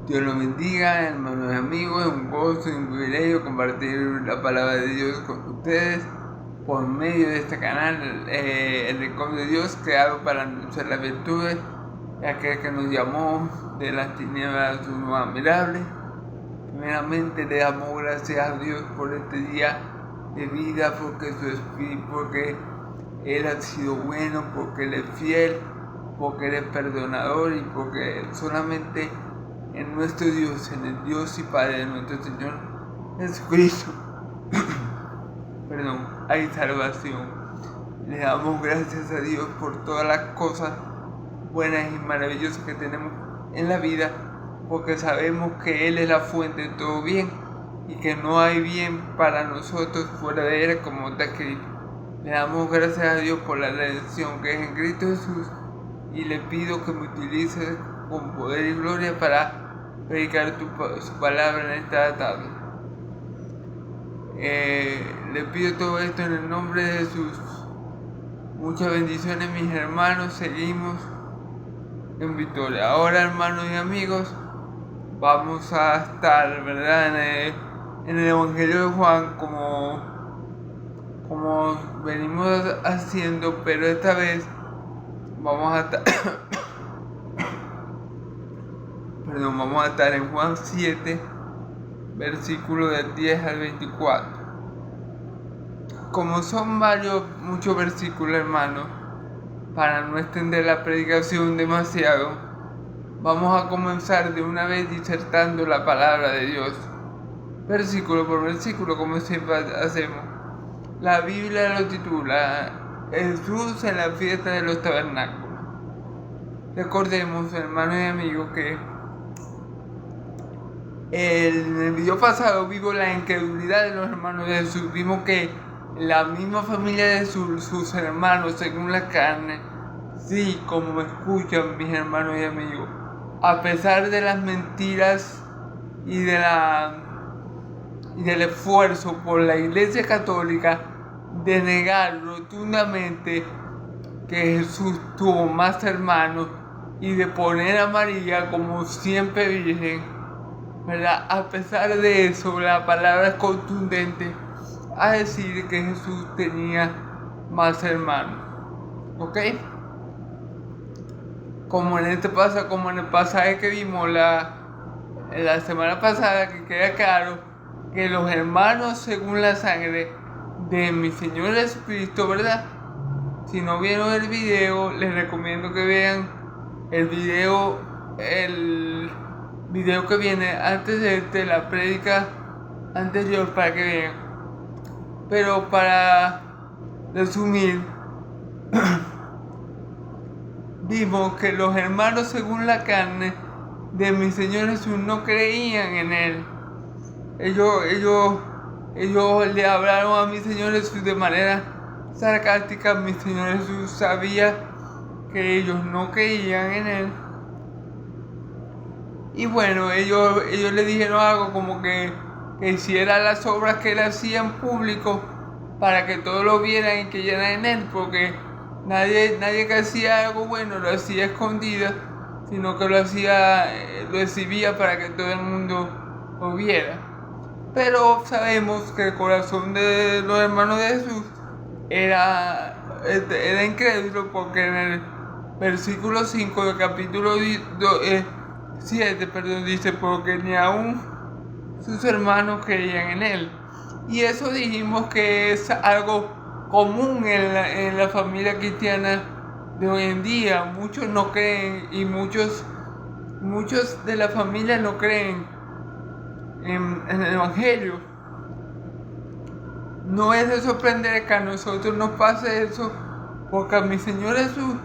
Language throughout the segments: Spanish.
Dios los bendiga, hermanos y amigos. Es un gozo y un privilegio compartir la palabra de Dios con ustedes por medio de este canal, el Rincón de Dios, creado para anunciar las virtudes de aquel que nos llamó de las tinieblas a su luz admirable. Primeramente le damos gracias a Dios por este día de vida, porque su Espíritu, porque Él ha sido bueno, porque Él es fiel, porque Él es perdonador y porque solamente en nuestro Dios, en el Dios y Padre de nuestro Señor Jesucristo, hay salvación. Le damos gracias a Dios por todas las cosas buenas y maravillosas que tenemos en la vida, porque sabemos que Él es la fuente de todo bien y que no hay bien para nosotros fuera de Él, como está escrito. Le damos gracias a Dios por la redención que es en Cristo Jesús y le pido que me utilice con poder y gloria para predicar su palabra en esta tarde. Le pido todo esto en el nombre de Jesús. Muchas bendiciones, mis hermanos. Seguimos en victoria. Ahora, hermanos y amigos, vamos a estar, ¿verdad?, en el Evangelio de Juan, como venimos haciendo, pero esta vez vamos a estar vamos a estar en Juan 7, versículos del 10 al 24. Como son muchos versículos, hermanos, para no extender la predicación demasiado, vamos a comenzar de una vez disertando la palabra de Dios, versículo por versículo, como siempre hacemos. La Biblia lo titula Jesús en la fiesta de los tabernáculos. Recordemos, hermanos y amigos, que en el video pasado vimos la incredulidad de los hermanos de Jesús. Vimos que la misma familia de sus hermanos, según la carne, sí, como me escuchan mis hermanos y amigos, a pesar de las mentiras y del esfuerzo por la Iglesia Católica de negar rotundamente que Jesús tuvo más hermanos y de poner a María como siempre virgen, ¿verdad? A pesar de eso, la palabra es contundente a decir que Jesús tenía más hermanos, ¿ok? Como en el pasaje que vimos la semana pasada, que queda claro que los hermanos según la sangre de mi Señor Jesucristo, ¿verdad? Si no vieron el video, les recomiendo que vean el video que viene antes de la prédica anterior para que vean. Pero para resumir, vimos que los hermanos según la carne de mi Señor Jesús no creían en Él. Ellos le hablaron a mi Señor Jesús de manera sarcástica. Mi Señor Jesús sabía que ellos no creían en Él. Y bueno, ellos le dijeron algo como que hiciera las obras que Él hacía en público para que todos lo vieran y creyeran en Él, porque nadie que hacía algo bueno lo hacía escondida, sino que lo exhibía para que todo el mundo lo viera. Pero sabemos que el corazón de los hermanos de Jesús era incrédulo, porque en el versículo 5 del capítulo 7, dice, porque ni aún sus hermanos creían en Él. Y eso dijimos que es algo común en la familia cristiana de hoy en día. Muchos no creen y muchos de la familia no creen en el Evangelio. No es de sorprender que a nosotros nos pase eso, porque a mi Señor Jesús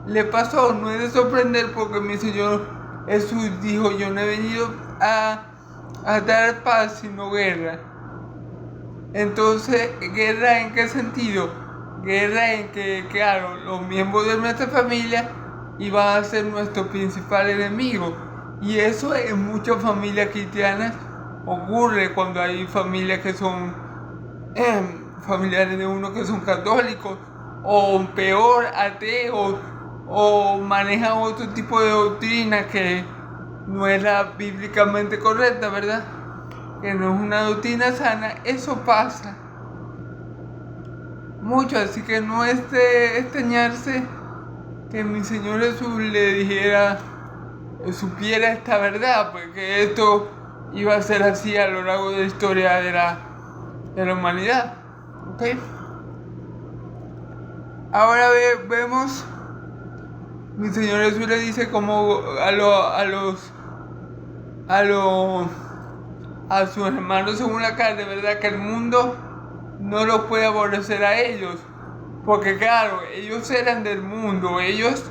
le pasó. No es de sorprender, porque mi Señor Jesús dijo: yo no he venido a dar paz sino guerra. Entonces, ¿guerra en qué sentido? Guerra en que, claro, los miembros de nuestra familia iban a ser nuestro principal enemigo. Y eso en muchas familias cristianas ocurre cuando hay familias que son familiares de uno que son católicos, o peor, ateos, o manejan otro tipo de doctrina que no es la bíblicamente correcta, ¿verdad? Que no es una doctrina sana. Eso pasa mucho, así que no es de extrañarse que mi Señor Jesús le dijera, supiera esta verdad, porque esto iba a ser así a lo largo de la historia de la humanidad. ¿Ok? Ahora vemos, mi Señor Jesús le dice como a sus hermanos según la carne, ¿verdad? Que el mundo no los puede aborrecer a ellos, porque claro, ellos eran del mundo, ellos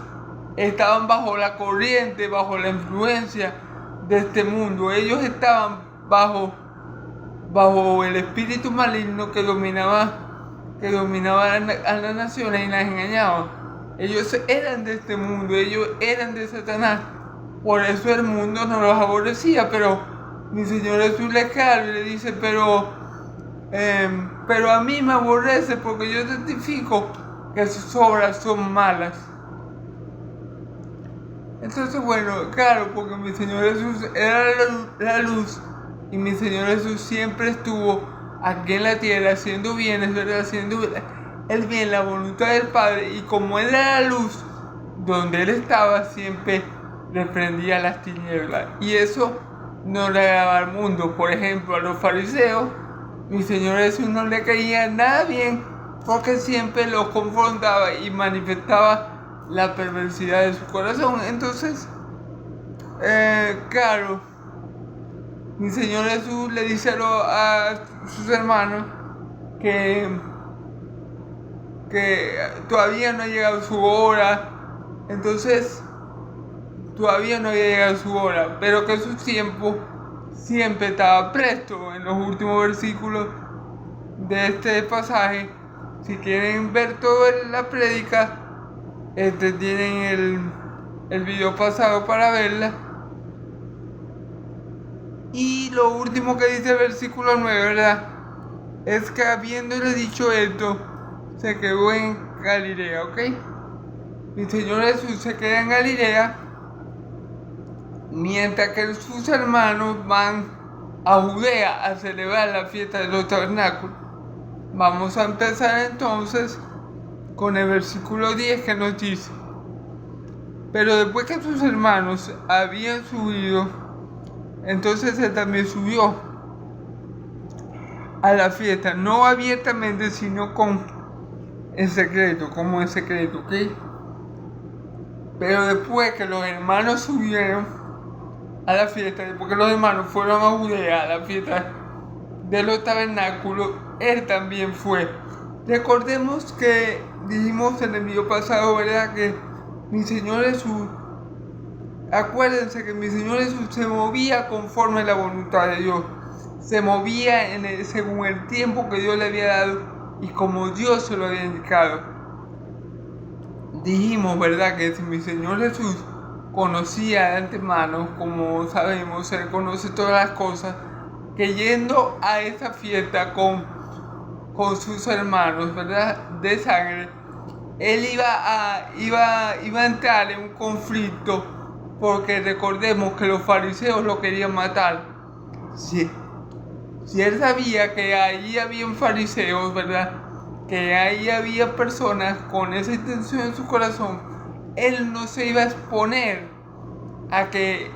estaban bajo la corriente, bajo la influencia de este mundo, ellos estaban bajo el espíritu maligno que dominaba a las naciones y las engañaba. Ellos eran de este mundo, ellos eran de Satanás, por eso el mundo no los aborrecía. Pero mi Señor Jesús le calma y le dice, pero a mí me aborrece porque yo testifico que sus obras son malas. Entonces, bueno, claro, porque mi Señor Jesús era la luz y mi Señor Jesús siempre estuvo aquí en la tierra haciendo bienes, ¿verdad? Haciendo el bien, la voluntad del Padre, y como Él era la luz, donde Él estaba siempre reprendía las tinieblas, y eso no le agradaba al mundo. Por ejemplo, a los fariseos, mi Señor Jesús no le caía nada bien, porque siempre los confrontaba y manifestaba la perversidad de su corazón. Entonces, claro, mi Señor Jesús le dice a sus hermanos que todavía no ha llegado su hora. Entonces, todavía no había llegado su hora, pero que su tiempo siempre estaba presto. En los últimos versículos de este pasaje, si quieren ver toda la prédica, tienen el video pasado para verla. Y lo último que dice el versículo 9, ¿verdad? Es que habiéndole dicho esto, se quedó en Galilea, ¿ok? Mi Señor Jesús se queda en Galilea, mientras que sus hermanos van a Judea a celebrar la fiesta de los tabernáculos. Vamos a empezar entonces con el versículo 10 que nos dice: pero después que sus hermanos habían subido, entonces Él también subió a la fiesta, no abiertamente, sino como en secreto, ¿ok? Pero después que los hermanos subieron a la fiesta, después que los hermanos fueron a Judea a la fiesta de los tabernáculos, Él también fue. Recordemos que dijimos en el video pasado, ¿verdad?, que mi Señor Jesús, acuérdense que mi Señor Jesús se movía conforme a la voluntad de Dios, se movía según el tiempo que Dios le había dado y como Dios se lo había indicado. Dijimos, ¿verdad?, que si mi Señor Jesús conocía de antemano, como sabemos, Él conoce todas las cosas, que yendo a esa fiesta con sus hermanos, ¿verdad?, de sangre, Él iba a entrar en un conflicto, porque recordemos que los fariseos lo querían matar. Si Él sabía que ahí habían fariseos, ¿verdad?, que ahí había personas con esa intención en su corazón, Él no se iba a exponer a que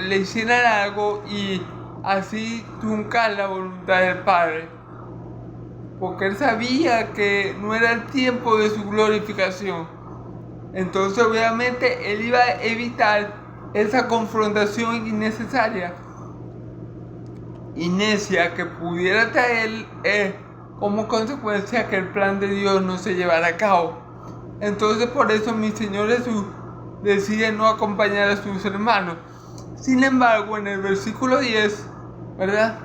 le hicieran algo y así truncar la voluntad del Padre, porque Él sabía que no era el tiempo de su glorificación. Entonces obviamente Él iba a evitar esa confrontación innecesaria y necia que pudiera traer como consecuencia que el plan de Dios no se llevara a cabo. Entonces por eso mi Señor Jesús decide no acompañar a sus hermanos. Sin embargo, en el versículo 10, ¿verdad?,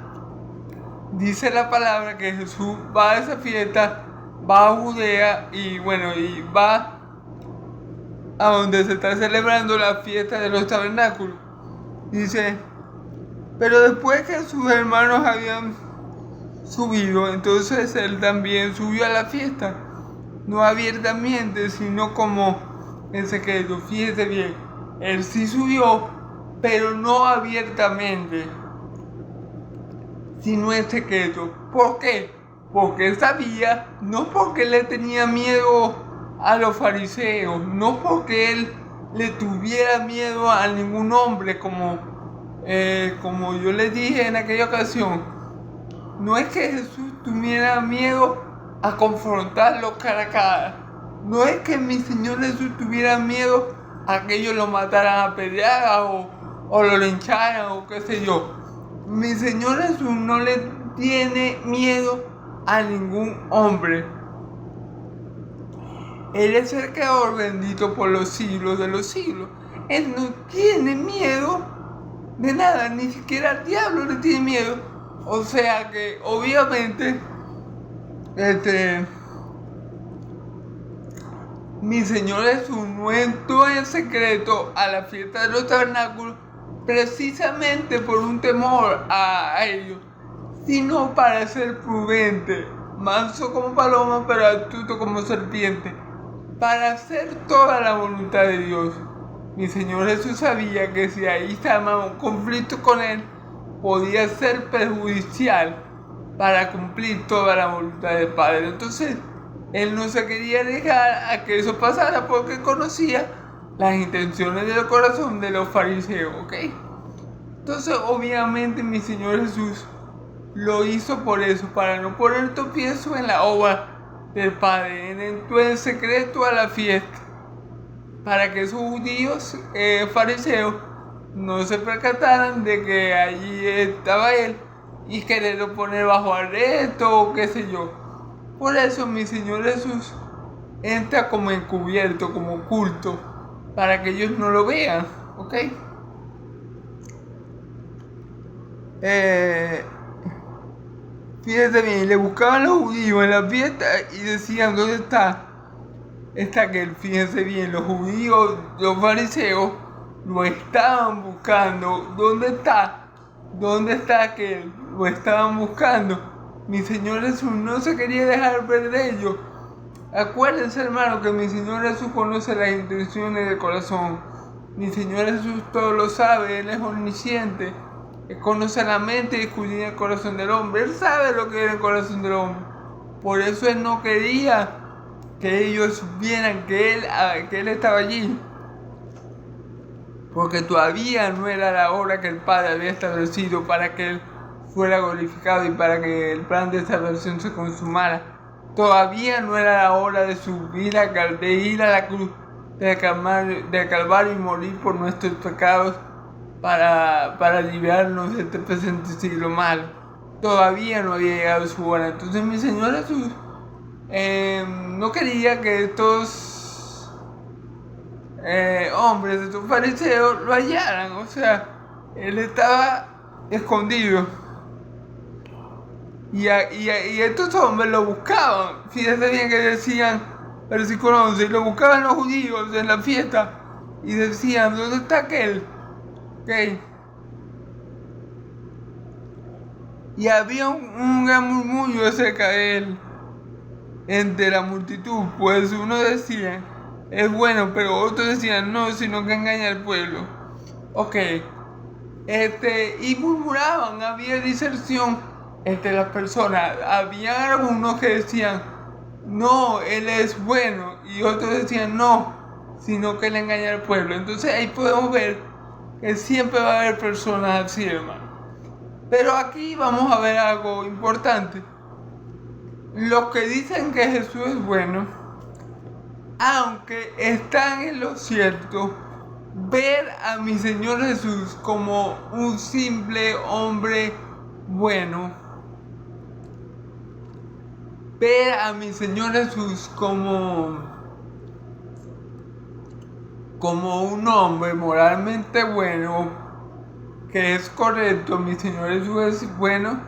dice la palabra que Jesús va a esa fiesta, va a Judea y va a donde se está celebrando la fiesta de los tabernáculos. Dice, pero después que sus hermanos habían subido, entonces Él también subió a la fiesta, no abiertamente, sino como en secreto. Fíjese bien, Él sí subió, pero no abiertamente, sino en secreto. ¿Por qué? Porque él sabía, no porque le tenía miedo a los fariseos, no porque él le tuviera miedo a ningún hombre, como yo les dije en aquella ocasión. No es que Jesús tuviera miedo a confrontarlo cara a cara. No es que mi Señor Jesús tuviera miedo a que ellos lo mataran a pedradas o lo lincharan o qué sé yo. Mi Señor Jesús no le tiene miedo a ningún hombre. Él es el creador bendito por los siglos de los siglos. Él no tiene miedo de nada, ni siquiera al diablo le tiene miedo. O sea que obviamente mi Señor Jesús no entró en secreto a la fiesta de los tabernáculos precisamente por un temor a ellos, sino para ser prudente, manso como paloma pero astuto como serpiente, para hacer toda la voluntad de Dios. Mi Señor Jesús sabía que si ahí estaba un conflicto con él, podía ser perjudicial para cumplir toda la voluntad del Padre. Entonces, él no se quería dejar a que eso pasara porque conocía las intenciones del corazón de los fariseos, ¿ok? Entonces, obviamente, mi Señor Jesús lo hizo por eso, para no poner tropiezo en la obra del Padre. Él entró en secreto a la fiesta, para que esos judíos fariseos no se percataran de que allí estaba él y quererlo poner bajo arresto o qué sé yo. Por eso mi Señor Jesús entra como encubierto, como oculto, para que ellos no lo vean, ¿ok? Fíjense bien, le buscaban los judíos en la fiesta y decían, ¿dónde está? Está aquel. Fíjense bien, los judíos, los fariseos, lo estaban buscando. ¿Dónde está? ¿Dónde está aquel? Lo estaban buscando. Mi Señor Jesús no se quería dejar ver de ellos. Acuérdense, hermano, que mi Señor Jesús conoce las intenciones del corazón. Mi Señor Jesús todo lo sabe, Él es omnisciente. Él conoce la mente y escudriña el corazón del hombre. Él sabe lo que era el corazón del hombre. Por eso Él no quería que ellos vieran que él estaba allí. Porque todavía no era la hora que el Padre había establecido para que Él fuera glorificado y para que el plan de salvación se consumara. Todavía no era la hora de subir, de ir a la cruz del Calvario y morir por nuestros pecados para librarnos de este presente siglo malo. Todavía no había llegado su hora. Entonces mi Señor Jesús no quería que estos hombres, estos fariseos lo hallaran. O sea, Él estaba escondido. Y estos hombres lo buscaban. Fíjense bien que decían, versículo 11, lo buscaban los judíos en la fiesta y decían, ¿dónde está aquel? Okay. Y había un gran murmullo acerca de él entre la multitud, pues uno decía, es bueno, pero otros decían, no, sino que engaña al pueblo. Ok. Y murmuraban, había diserción entre las personas. Había algunos que decían, no, él es bueno, y otros decían, no, sino que él engaña al pueblo. Entonces ahí podemos ver que siempre va a haber personas así, hermano. Pero aquí vamos a ver algo importante. Los que dicen que Jesús es bueno, aunque están en lo cierto, ver a mi Señor Jesús como un simple hombre bueno, ver a mi Señor Jesús como un hombre moralmente bueno, que es correcto, mi Señor Jesús es bueno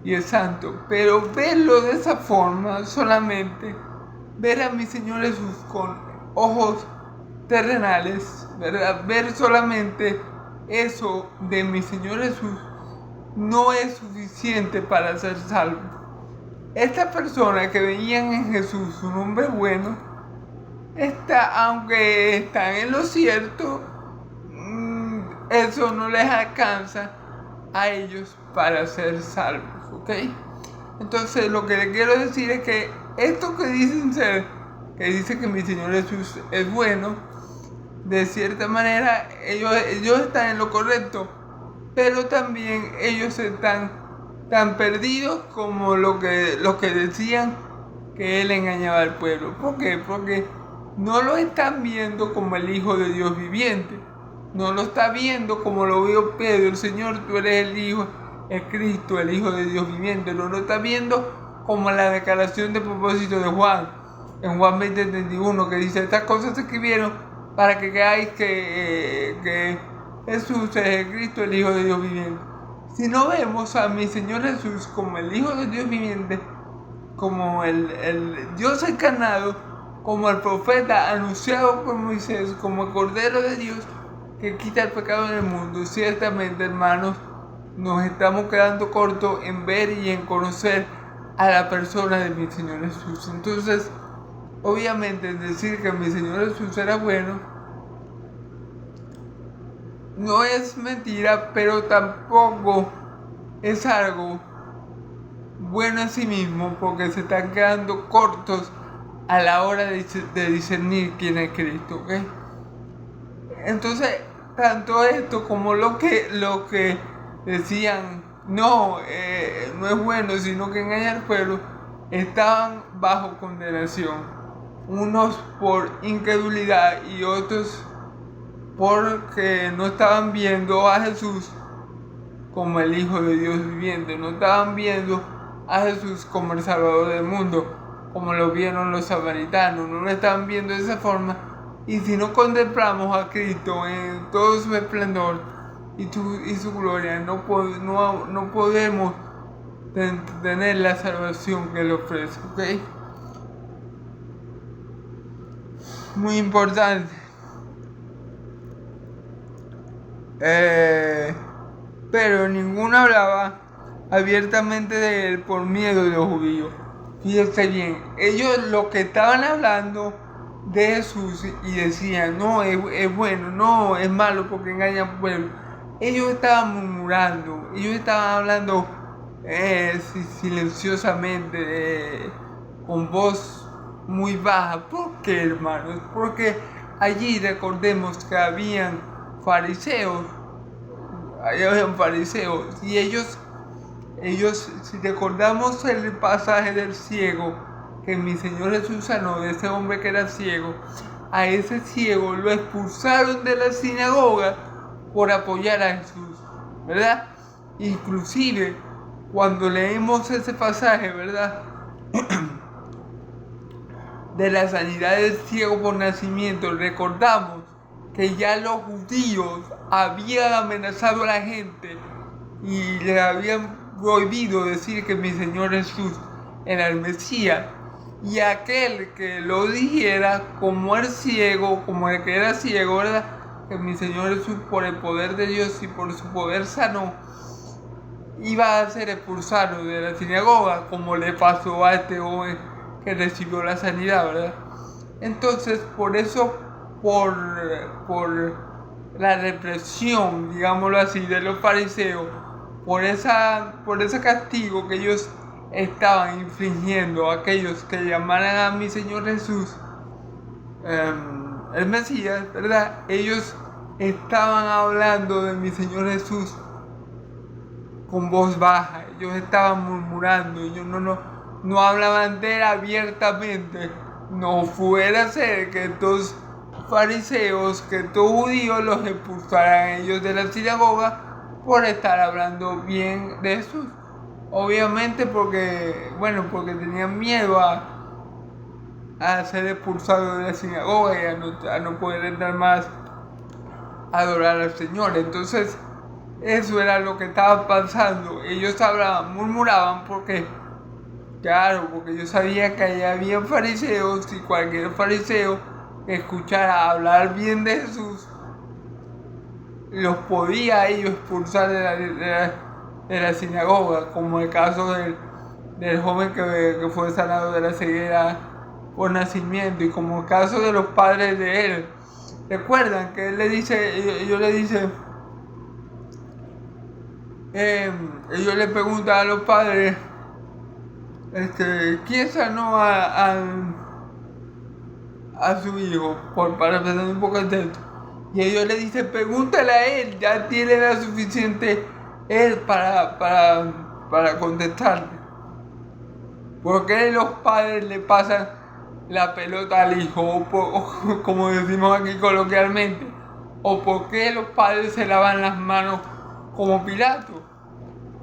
y es santo, pero verlo de esa forma, solamente ver a mi Señor Jesús con ojos terrenales, ¿verdad? Ver solamente eso de mi Señor Jesús no es suficiente para ser salvo. Estas personas que veían en Jesús un hombre bueno, aunque están en lo cierto, eso no les alcanza a ellos para ser salvos, ¿ok? Entonces lo que les quiero decir es que esto que dicen ser, que dice que mi Señor Jesús es bueno, de cierta manera ellos están en lo correcto, pero también ellos están tan perdidos como los que decían que Él engañaba al pueblo. ¿Por qué? Porque no lo están viendo como el Hijo de Dios viviente. No lo está viendo como lo vio Pedro: el Señor, tú eres el Hijo, el Cristo, el Hijo de Dios viviente. No lo está viendo como la declaración de propósito de Juan, en Juan 20:31, que dice: estas cosas se escribieron para que creáis que Jesús es el Cristo, el Hijo de Dios viviente. Si no vemos a mi Señor Jesús como el Hijo de Dios viviente, como el Dios encarnado, como el profeta anunciado por Moisés, como el Cordero de Dios que quita el pecado en el mundo, ciertamente, hermanos, nos estamos quedando cortos en ver y en conocer a la persona de mi Señor Jesús. Entonces, obviamente, decir que mi Señor Jesús era bueno no es mentira, pero tampoco es algo bueno en sí mismo, porque se están quedando cortos a la hora de discernir quién es Cristo, ¿ok? Entonces, tanto esto como lo que decían no es bueno, sino que engaña al pueblo, estaban bajo condenación. Unos por incredulidad y otros porque no estaban viendo a Jesús como el Hijo de Dios viviente. No estaban viendo a Jesús como el Salvador del mundo, como lo vieron los samaritanos. No lo estaban viendo de esa forma. Y si no contemplamos a Cristo en todo su esplendor y su gloria, no podemos tener la salvación que Él ofrece, ¿ok? Muy importante. Pero ninguno hablaba abiertamente de Él por miedo de los judíos. Fíjense bien, ellos lo que estaban hablando de Jesús y decían: no, es bueno, no, es malo porque engaña al pueblo. Ellos estaban murmurando, ellos estaban hablando silenciosamente, con voz muy baja. ¿Por qué, hermanos? Porque allí recordemos que habían fariseos, y ellos, si recordamos el pasaje del ciego que mi Señor Jesús sanó, de ese hombre que era ciego, a ese ciego lo expulsaron de la sinagoga por apoyar a Jesús, ¿verdad? Inclusive cuando leemos ese pasaje, ¿verdad? de la sanidad del ciego por nacimiento, recordamos que ya los judíos habían amenazado a la gente y le habían prohibido decir que mi Señor Jesús era el Mesías. Y aquel que lo dijera como el ciego, como el que era ciego, ¿verdad? Que mi Señor Jesús, por el poder de Dios y por su poder sanó, iba a ser expulsado de la sinagoga, como le pasó a este joven que recibió la sanidad, ¿verdad? Entonces, por eso, por la represión, digámoslo así, de los fariseos, por ese castigo que ellos estaban infligiendo a aquellos que llamaran a mi Señor Jesús el Mesías, ¿verdad? Ellos estaban hablando de mi Señor Jesús con voz baja. Ellos estaban murmurando. Ellos no hablaban de Él abiertamente. No fuera a ser que estos fariseos, que estos judíos los expulsaran a ellos de la sinagoga por estar hablando bien de Jesús. Obviamente porque tenían miedo a ser expulsados de la sinagoga y a no poder entrar más a adorar al Señor. Entonces, eso era lo que estaba pasando. Ellos murmuraban porque ellos sabían que allá había fariseos, y cualquier fariseo que escuchara hablar bien de Jesús los podía ellos expulsar de la sinagoga, como el caso del joven que fue sanado de la ceguera por nacimiento, y como el caso de los padres de él. Recuerdan que ellos le dicen: ellos le preguntan a los padres, ¿quién sanó a su hijo? Para empezar un poco atento. Y ellos le dicen, pregúntale a él, ya tiene la suficiente él para contestarle. ¿Por qué los padres le pasan la pelota al hijo? O como decimos aquí coloquialmente. ¿O por qué los padres se lavan las manos como Pilato?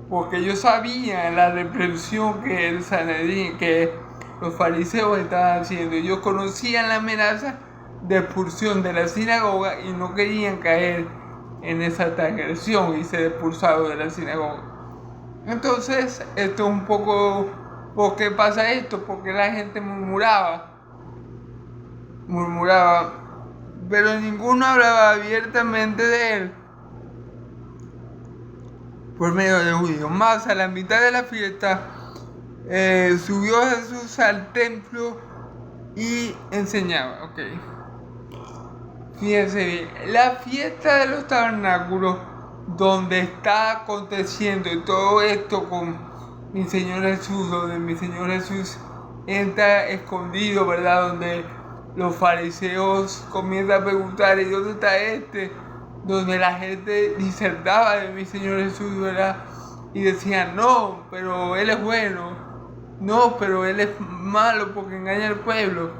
Porque ellos sabían la reprensión que el Sanedrín, que los fariseos estaban haciendo. Ellos conocían la amenaza de expulsión de la sinagoga y no querían caer en esa transgresión y ser expulsados de la sinagoga. Entonces, esto es un poco... ¿Por qué pasa esto? Porque la gente murmuraba, pero ninguno hablaba abiertamente de él por medio de juicio. Más a la mitad de la fiesta, subió Jesús al templo y enseñaba. Okay. Fíjense bien, la fiesta de los tabernáculos, donde está aconteciendo todo esto con mi Señor Jesús, donde mi Señor Jesús entra escondido, ¿verdad? Donde los fariseos comienzan a preguntar, ¿y dónde está este? Donde la gente disertaba de mi Señor Jesús, ¿verdad? Y decían, no, pero Él es bueno, no, pero Él es malo porque engaña al pueblo.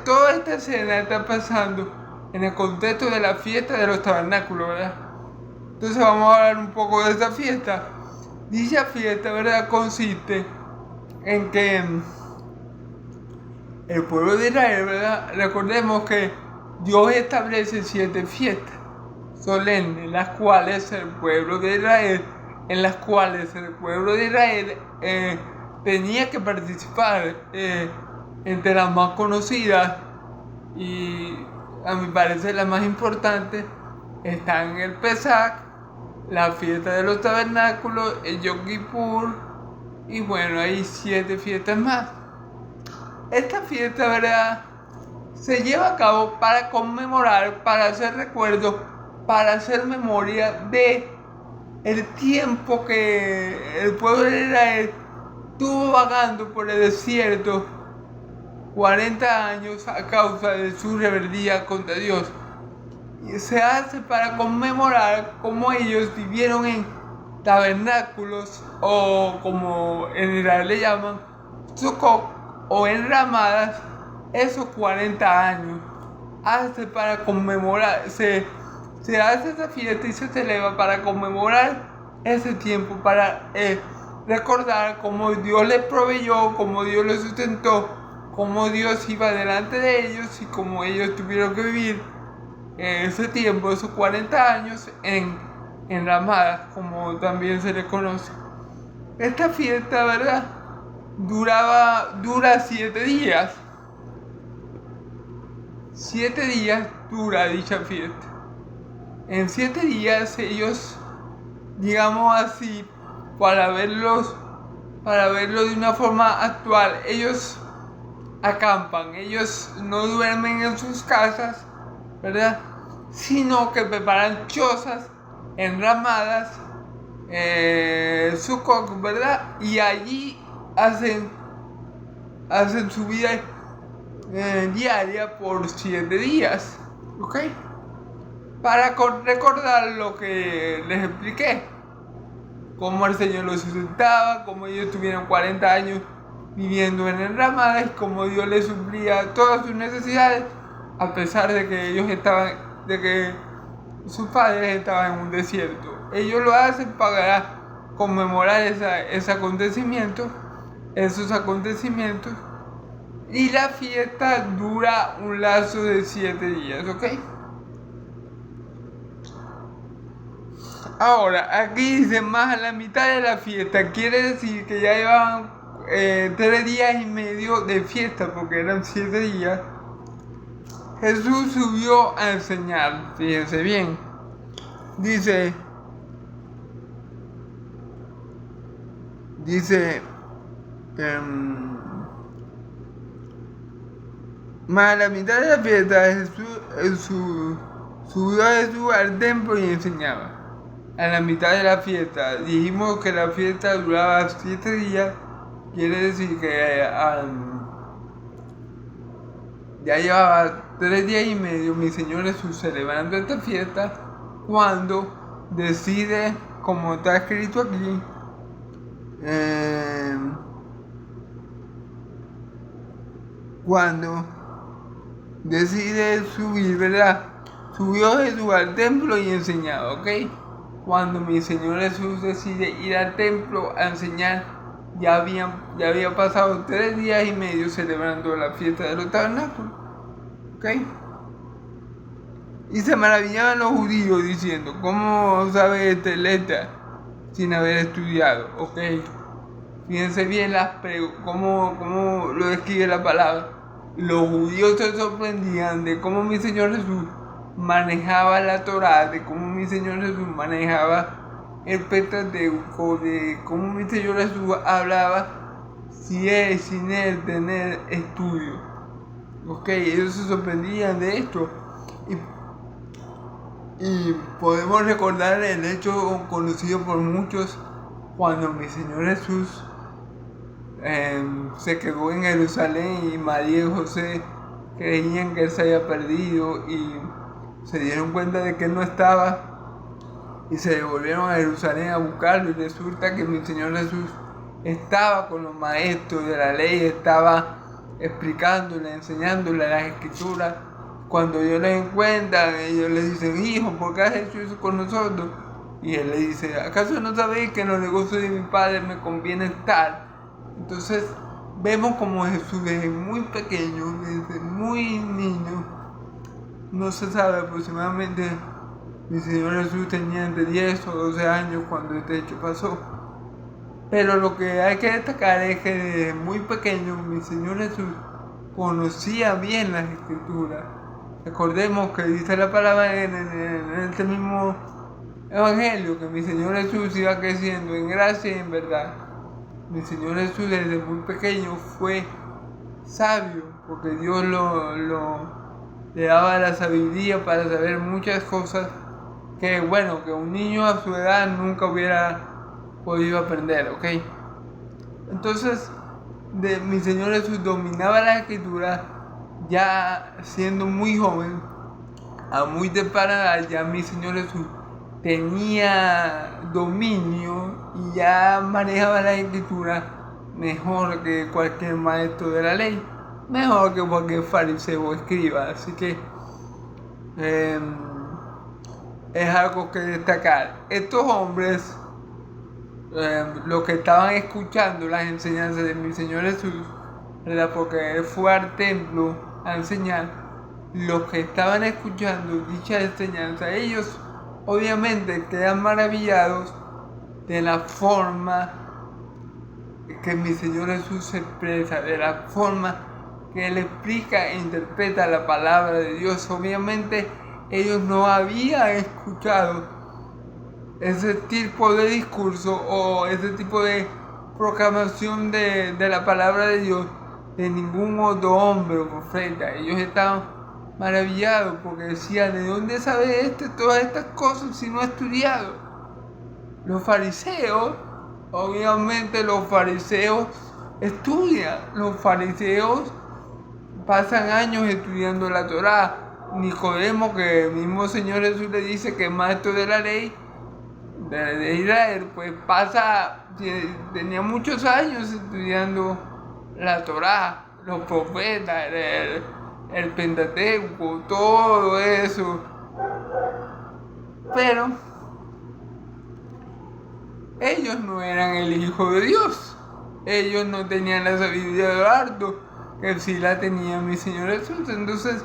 Toda esta escena está pasando en el contexto de la fiesta de los tabernáculos, ¿verdad? Entonces vamos a hablar un poco de esta fiesta. Dicha fiesta, ¿verdad?, consiste en que el pueblo de Israel, ¿verdad? Recordemos que Dios establece 7 fiestas solemnes, en las cuales el pueblo de Israel tenía que participar. Entre las más conocidas y a mi parecer las más importantes están el Pesach, la fiesta de los tabernáculos, el Yom Kippur y bueno, hay 7 fiestas más. Esta fiesta, ¿verdad?, se lleva a cabo para conmemorar, para hacer recuerdo, para hacer memoria de el tiempo que el pueblo de Israel estuvo vagando por el desierto 40 años a causa de su rebeldía contra Dios. Y se hace para conmemorar cómo ellos vivieron en tabernáculos, o como en Israel le llaman, Sukkot, o en ramadas, esos 40 años. Hace para conmemorar, se hace esa fiesta y se celebra para conmemorar ese tiempo, para recordar cómo Dios les proveyó, cómo Dios les sustentó, cómo Dios iba delante de ellos y cómo ellos tuvieron que vivir ese tiempo, esos 40 años en ramadas, como también se le conoce. Esta fiesta, ¿verdad?, dura 7 días. 7 días dura dicha fiesta. En 7 días ellos, digamos así, para verlo de una forma actual, ellos acampan, ellos no duermen en sus casas, ¿verdad?, sino que preparan chozas enramadas, Sukkot, ¿verdad?, y allí hacen su vida diaria por 7 días, ¿ok? Para recordar lo que les expliqué, cómo el Señor los sustentaba, cómo ellos tuvieron 40 años viviendo en enramadas y cómo Dios les suplía todas sus necesidades, a pesar de que sus padres estaban en un desierto. Ellos lo hacen para conmemorar esos acontecimientos, y la fiesta dura un lapso de 7 días, ¿ok? Ahora, aquí dice más a la mitad de la fiesta, quiere decir que ya llevaban 3 días y medio de fiesta, porque eran 7 días. Jesús subió a enseñar, fíjense bien. Dice, más a la mitad de la fiesta, subió Jesús al templo y enseñaba. a la mitad de la fiesta. Dijimos que la fiesta duraba 7 días, quiere decir que ya llevaba 3 días y medio mi Señor Jesús celebrando esta fiesta cuando decide, como está escrito aquí, cuando decide subir, ¿verdad? Subió Jesús al templo y enseñaba, ¿ok? Cuando mi Señor Jesús decide ir al templo a enseñar, ya había pasado 3 días y medio celebrando la fiesta de los tabernáculos, ¿ok? Y se maravillaban los judíos diciendo, ¿cómo sabe este letra sin haber estudiado? ¿Ok? Fíjense bien cómo lo describe la palabra. Los judíos se sorprendían de cómo mi Señor Jesús manejaba la Torá, de cómo mi Señor Jesús manejaba el Pentateuco, de cómo mi Señor Jesús hablaba sin él tener estudio. Ok, ellos se sorprendían de esto. Y podemos recordar el hecho conocido por muchos cuando mi Señor Jesús se quedó en Jerusalén y María y José creían que él se había perdido y se dieron cuenta de que él no estaba y se devolvieron a Jerusalén a buscarlo, y resulta que mi Señor Jesús estaba con los maestros de la ley, estaba explicándole, enseñándole las escrituras. Cuando ellos les encuentran, ellos les dicen, hijo, ¿por qué has hecho eso con nosotros? Y él le dice, ¿acaso no sabéis que en los negocios de mi padre me conviene estar? Entonces vemos como Jesús desde muy pequeño, desde muy niño, no se sabe aproximadamente, mi Señor Jesús tenía entre 10 o 12 años cuando este hecho pasó. Pero lo que hay que destacar es que desde muy pequeño mi Señor Jesús conocía bien las escrituras. Recordemos que dice la palabra en este mismo evangelio que mi Señor Jesús iba creciendo en gracia y en verdad. Mi Señor Jesús desde muy pequeño fue sabio porque Dios le daba la sabiduría para saber muchas cosas que un niño a su edad nunca hubiera podido aprender, ¿ok? Entonces, mi Señor Jesús dominaba la escritura. Ya siendo muy joven, a muy temprana edad, ya mi Señor Jesús tenía dominio y ya manejaba la escritura mejor que cualquier maestro de la ley, mejor que cualquier fariseo o escriba. Así que es algo que destacar. Estos hombres, los que estaban escuchando las enseñanzas de mi Señor Jesús, ¿verdad? Porque él fue al templo a enseñar, los que estaban escuchando dicha enseñanza, ellos obviamente quedan maravillados de la forma que mi Señor Jesús se expresa, de la forma que él explica e interpreta la palabra de Dios. Obviamente ellos no habían escuchado ese tipo de discurso o ese tipo de proclamación de la palabra de Dios de ningún otro hombre o profeta. Ellos estaban maravillados porque decían, ¿de dónde sabe todas estas cosas si no ha estudiado? Los fariseos, obviamente los fariseos estudian, los fariseos pasan años estudiando la Torá. Nicodemo, que el mismo Señor Jesús le dice que es maestro de la ley de Israel, pues tenía muchos años estudiando la Torá, los profetas, el Pentateuco, todo eso. Pero ellos no eran el Hijo de Dios. Ellos no tenían la sabiduría de alto, que sí la tenía mi Señor Jesús. Entonces,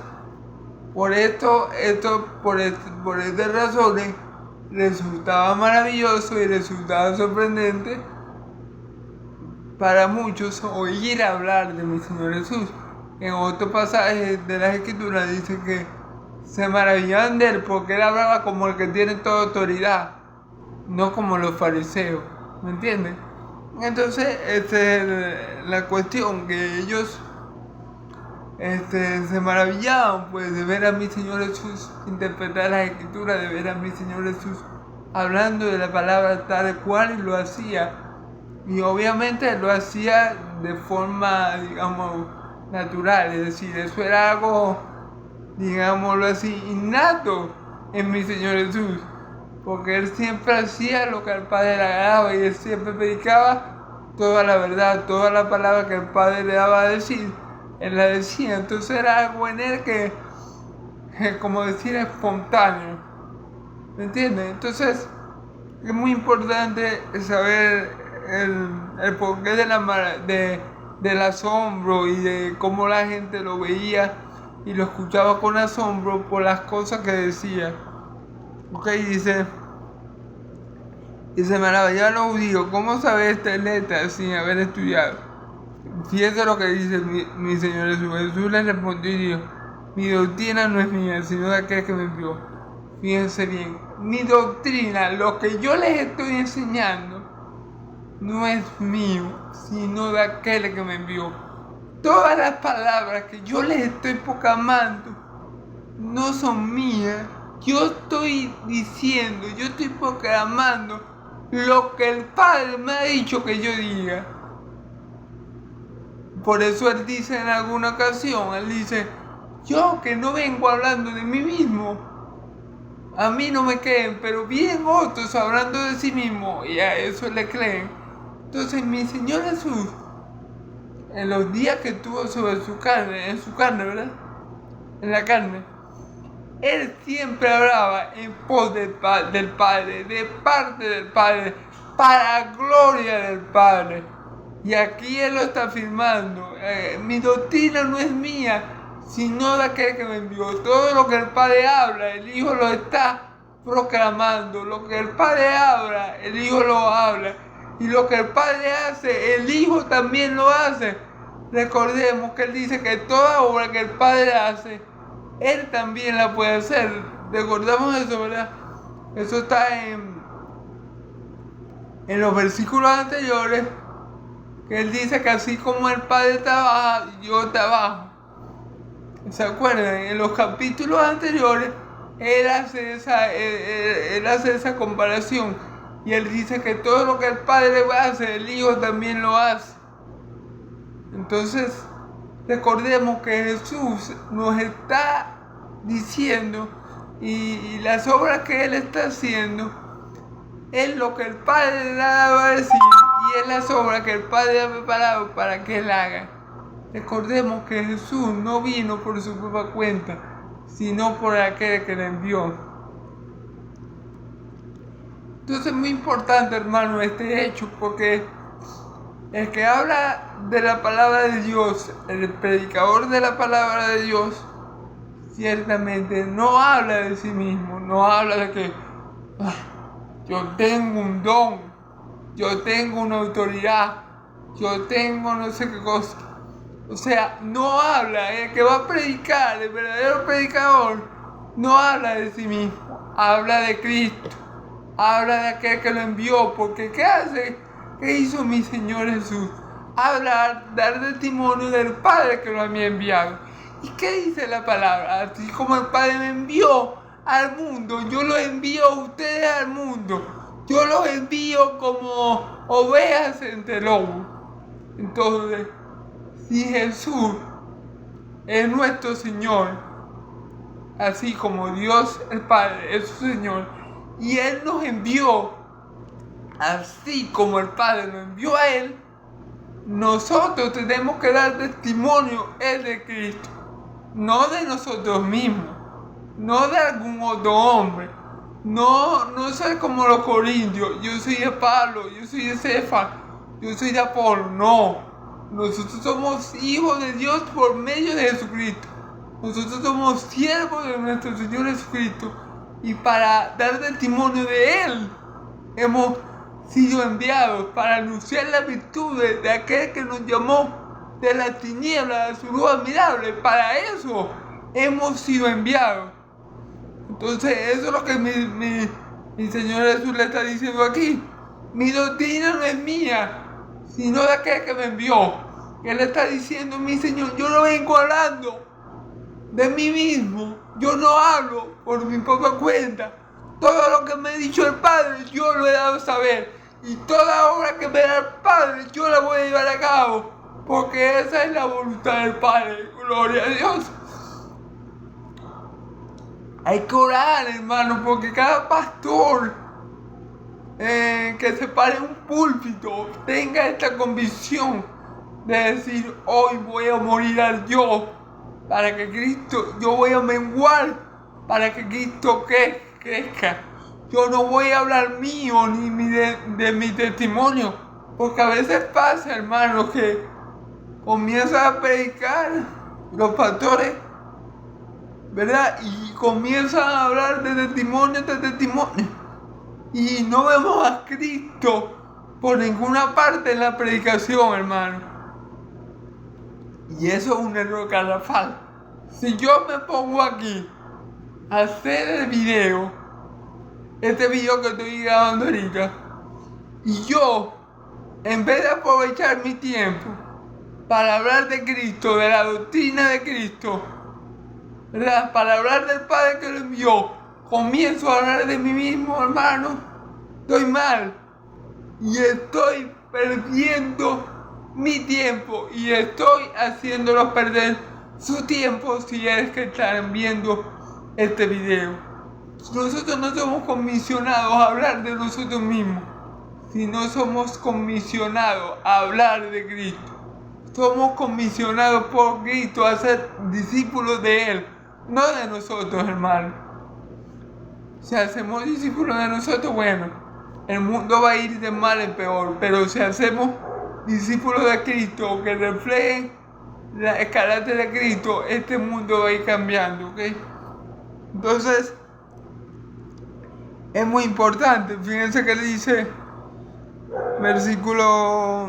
por estas razones, resultaba maravilloso y resultaba sorprendente para muchos oír hablar de mi Señor Jesús. En otro pasaje de las Escrituras dice que se maravillaban de él porque él hablaba como el que tiene toda autoridad, no como los fariseos, ¿me entienden? Entonces, esta es la cuestión, que ellos se maravillaban pues de ver a mi Señor Jesús interpretar las Escrituras, de ver a mi Señor Jesús hablando de la palabra tal cual y lo hacía. Y obviamente lo hacía de forma, digamos, natural, es decir, eso era algo, digámoslo así, innato en mi Señor Jesús, porque Él siempre hacía lo que al Padre le agradaba y Él siempre predicaba toda la verdad, toda la palabra que el Padre le daba a decir, Él la decía. Entonces era algo en Él que como decir, espontáneo, ¿me entiendes? Entonces es muy importante saber el porqué del asombro y de cómo la gente lo veía y lo escuchaba con asombro por las cosas que decía. Ok, dice, maravillaba los judíos, ¿cómo sabe esta letra sin haber estudiado? Fíjese lo que dice mi Señor Jesús. Jesús le respondió y dijo, mi doctrina no es mía, sino de aquel que me envió. Fíjense bien, mi doctrina, lo que yo les estoy enseñando, no es mío, sino de aquel que me envió. Todas las palabras que yo les estoy proclamando no son mías. Yo estoy diciendo, yo estoy proclamando lo que el Padre me ha dicho que yo diga. Por eso Él dice en alguna ocasión, Él dice, yo que no vengo hablando de mí mismo, a mí no me creen, pero vienen otros hablando de sí mismo y a eso le creen. Entonces mi Señor Jesús, en los días que tuvo sobre su carne, ¿verdad? En la carne, Él siempre hablaba en pos del Padre, de parte del Padre, para gloria del Padre. Y aquí Él lo está afirmando. Mi doctrina no es mía, sino de aquel que me envió. Todo lo que el Padre habla, el Hijo lo está proclamando. Lo que el Padre habla, el Hijo lo habla. Y lo que el Padre hace, el Hijo también lo hace. Recordemos que Él dice que toda obra que el Padre hace, Él también la puede hacer. Recordamos eso, ¿verdad? Eso está en los versículos anteriores, que Él dice que así como el Padre trabaja, yo trabajo. ¿Se acuerdan? En los capítulos anteriores, Él hace esa comparación. Y Él dice que todo lo que el Padre hace, el Hijo también lo hace. Entonces, recordemos que Jesús nos está diciendo, y las obras que Él está haciendo, es lo que el Padre le ha dado a decir, y es las obras que el Padre ha preparado para que Él haga. Recordemos que Jesús no vino por su propia cuenta, sino por aquel que le envió. Entonces es muy importante, hermano, este hecho, porque el que habla de la palabra de Dios, el predicador de la palabra de Dios, ciertamente no habla de sí mismo, no habla de que yo tengo un don, yo tengo una autoridad, yo tengo no sé qué cosa. O sea, no habla, el que va a predicar, el verdadero predicador, no habla de sí mismo, habla de Cristo, habla de aquel que lo envió, porque ¿qué hace? ¿Qué hizo mi Señor Jesús? Hablar, dar testimonio del Padre que lo había enviado. ¿Y qué dice la palabra? Así como el Padre me envió al mundo, yo los envío a ustedes al mundo. Yo los envío como ovejas entre lobos. Entonces, si Jesús es nuestro Señor, así como Dios el Padre es su Señor, y Él nos envió, así como el Padre lo envió a Él, nosotros tenemos que dar testimonio de Cristo, no de nosotros mismos, no de algún otro hombre, no ser como los corintios, yo soy de Pablo, yo soy de Cefas, yo soy de Apolo, no. Nosotros somos hijos de Dios por medio de Jesucristo. Nosotros somos siervos de nuestro Señor Jesucristo. Y para dar testimonio de Él, hemos sido enviados para anunciar las virtudes de aquel que nos llamó de la tiniebla a su luz admirable. Para eso hemos sido enviados. Entonces, eso es lo que mi Señor Jesús le está diciendo aquí. Mi doctrina no es mía, sino de aquel que me envió. Él está diciendo, mi Señor, yo no vengo hablando de mí mismo. Yo no hablo por mi propia cuenta. Todo lo que me ha dicho el Padre, yo lo he dado a saber. Y toda obra que me da el Padre, yo la voy a llevar a cabo. Porque esa es la voluntad del Padre. Gloria a Dios. Hay que orar, hermano, porque cada pastor que se pare en un púlpito tenga esta convicción de decir: hoy voy a morir al yo, para que Cristo, yo voy a menguar, para que Cristo crezca. Yo no voy a hablar mío ni de mi testimonio, porque a veces pasa, hermano, que comienzan a predicar los pastores, ¿verdad? Y comienzan a hablar de testimonio, y no vemos a Cristo por ninguna parte en la predicación, hermano. Y eso es un error garrafal. Si yo me pongo aquí a hacer el video, este video que estoy grabando ahorita, y yo, en vez de aprovechar mi tiempo para hablar de Cristo, de la doctrina de Cristo, ¿verdad?, para hablar del Padre que lo envió, comienzo a hablar de mí mismo, hermano, estoy mal. Y estoy perdiendo mi tiempo y estoy haciéndolos perder su tiempo si es que están viendo este video. Nosotros no somos comisionados a hablar de nosotros mismos, sino somos comisionados a hablar de Cristo. Somos comisionados por Cristo a ser discípulos de Él, no de nosotros, hermano. Si hacemos discípulos de nosotros, bueno, el mundo va a ir de mal en peor, pero si hacemos discípulos de Cristo que reflejen el carácter de Cristo, este mundo va a ir cambiando, ¿ok? Entonces, es muy importante. Fíjense que le dice, versículo: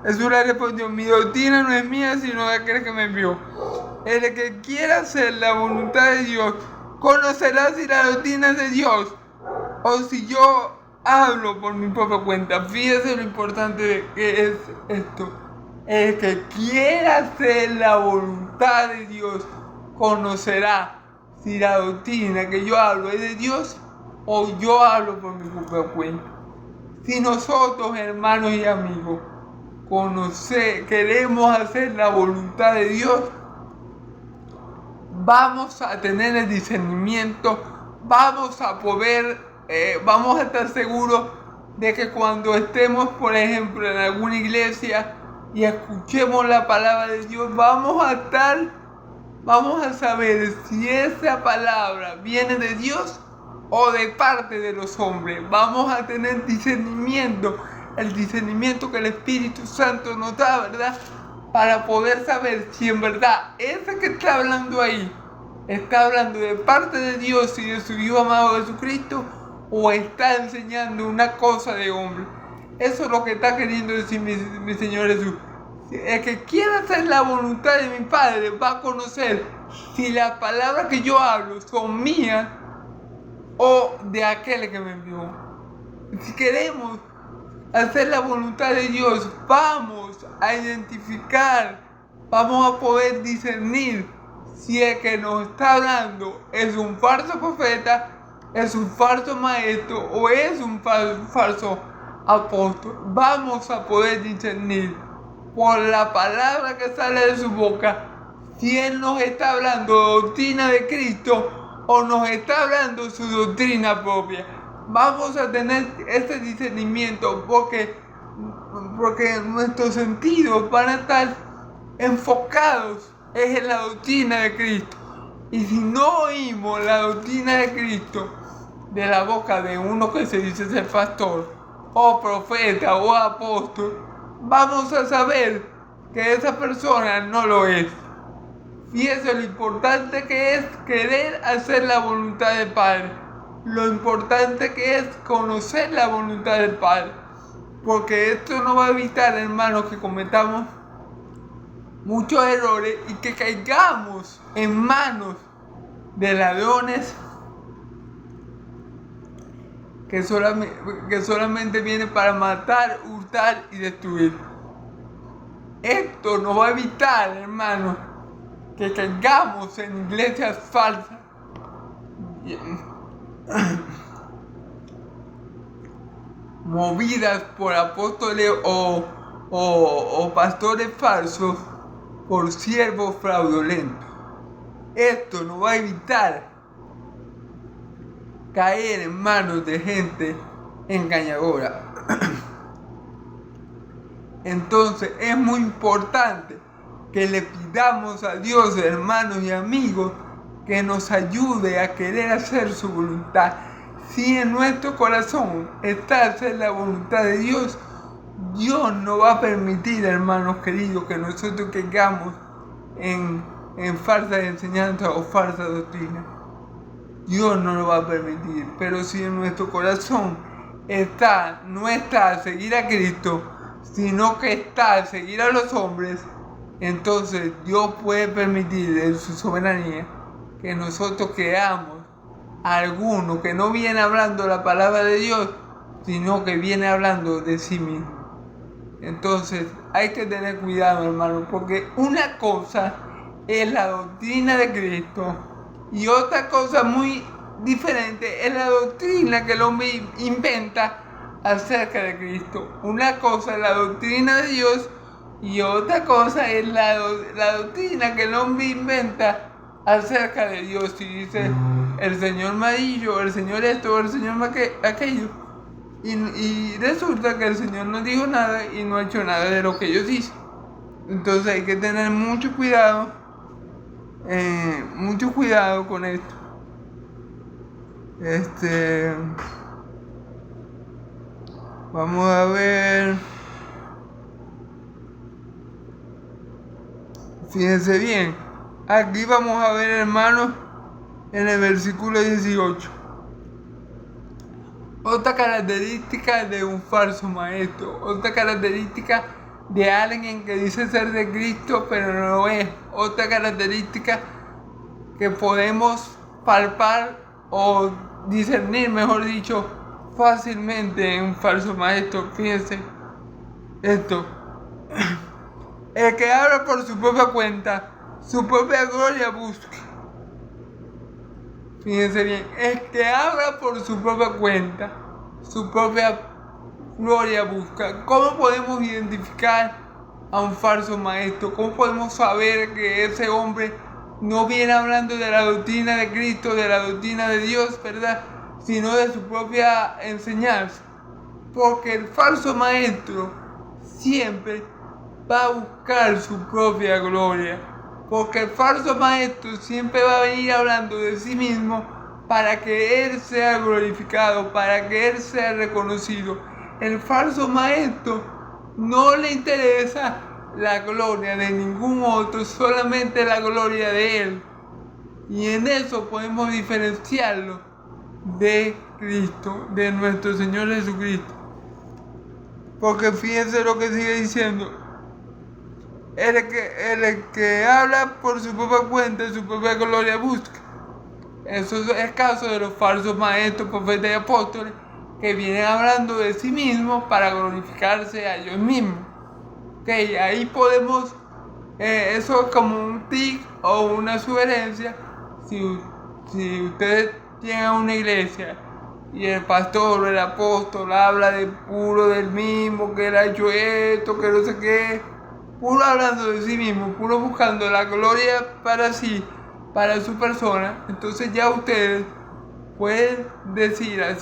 Jesús le respondió: mi doctrina no es mía, sino de aquel que me envió. El que quiera hacer la voluntad de Dios conocerá si la doctrina es de Dios o si yo hablo por mi propia cuenta. Fíjese lo importante que es esto. El que quiera hacer la voluntad de Dios conocerá si la doctrina que yo hablo es de Dios o yo hablo por mi propia cuenta. Si nosotros, hermanos y amigos, queremos hacer la voluntad de Dios, vamos a tener el discernimiento, vamos a estar seguros de que cuando estemos, por ejemplo, en alguna iglesia y escuchemos la palabra de Dios, vamos a saber si esa palabra viene de Dios o de parte de los hombres. Vamos a tener discernimiento, el discernimiento que el Espíritu Santo nos da, ¿verdad?, para poder saber si en verdad ese que está hablando ahí está hablando de parte de Dios y de su Hijo amado Jesucristo, o está enseñando una cosa de hombre. Eso es lo que está queriendo decir mi Señor Jesús. El que quiera hacer la voluntad de mi Padre va a conocer si las palabras que yo hablo son mías o de aquel que me envió. Si queremos hacer la voluntad de Dios, vamos a identificar, vamos a poder discernir si el que nos está hablando es un falso profeta, es un falso maestro o es un falso apóstol. Vamos a poder discernir por la palabra que sale de su boca si él nos está hablando de doctrina de Cristo o nos está hablando su doctrina propia. Vamos a tener ese discernimiento porque nuestros sentidos van a estar enfocados en la doctrina de Cristo. Y si no oímos la doctrina de Cristo de la boca de uno que se dice ser pastor o profeta o apóstol, vamos a saber que esa persona no lo es. Fíjese lo importante que es querer hacer la voluntad del Padre, lo importante que es conocer la voluntad del Padre, porque esto nos va a evitar, hermanos, que cometamos muchos errores y que caigamos en manos de ladrones que solamente vienen para matar, hurtar y destruir. Esto nos va a evitar, hermanos, que caigamos en iglesias falsas, movidas por apóstoles o pastores falsos, por siervos fraudulentos. Esto nos va a evitar caer en manos de gente engañadora. Entonces es muy importante que le pidamos a Dios, hermanos y amigos, que nos ayude a querer hacer su voluntad. Si en nuestro corazón está hacer la voluntad de Dios, Dios no va a permitir, hermanos queridos, que nosotros caigamos en falsas enseñanzas o falsas doctrinas. Dios no lo va a permitir. Pero si en nuestro corazón no está a seguir a Cristo, sino que está a seguir a los hombres, entonces Dios puede permitir en su soberanía que nosotros creamos a alguno que no viene hablando la palabra de Dios, sino que viene hablando de sí mismo. Entonces hay que tener cuidado, hermano, porque una cosa es la doctrina de Cristo y otra cosa muy diferente es la doctrina que el hombre inventa acerca de Cristo. Una cosa es la doctrina de Dios y otra cosa es la doctrina que el hombre inventa acerca de Dios. Y dice, el Señor me ha dicho, el Señor esto, el Señor aquello. Y resulta que el Señor no dijo nada y no ha hecho nada de lo que ellos dicen. Entonces hay que tener mucho cuidado con esto. Vamos a ver. Fíjense bien. Aquí vamos a ver, hermanos, en el versículo 18. Otra característica de un falso maestro. Otra característica de alguien que dice ser de Cristo, pero no lo es. Otra característica que podemos palpar o discernir, mejor dicho, fácilmente en un falso maestro. Fíjense esto. El que habla por su propia cuenta, su propia gloria busca. Fíjense bien, el que habla por su propia cuenta, su propia gloria busca. ¿Cómo podemos identificar a un falso maestro? ¿Cómo podemos saber que ese hombre no viene hablando de la doctrina de Cristo, de la doctrina de Dios, ¿verdad?, sino de su propia enseñanza? Porque el falso maestro siempre va a buscar su propia gloria. Porque el falso maestro siempre va a venir hablando de sí mismo para que él sea glorificado, para que él sea reconocido. El falso maestro no le interesa la gloria de ningún otro, solamente la gloria de él. Y en eso podemos diferenciarlo de Cristo, de nuestro Señor Jesucristo. Porque fíjense lo que sigue diciendo. El que habla por su propia cuenta, su propia gloria busca. Eso es el caso de los falsos maestros, profetas y apóstoles, que vienen hablando de sí mismos para glorificarse a ellos mismos. Okay, ahí podemos, eso es como un tic o una sugerencia. Si ustedes tienen una iglesia y el pastor o el apóstol habla de puro del mismo, que él ha hecho esto, que no sé qué, puro hablando de sí mismo, puro buscando la gloria para sí, para su persona, entonces ya ustedes pueden decir a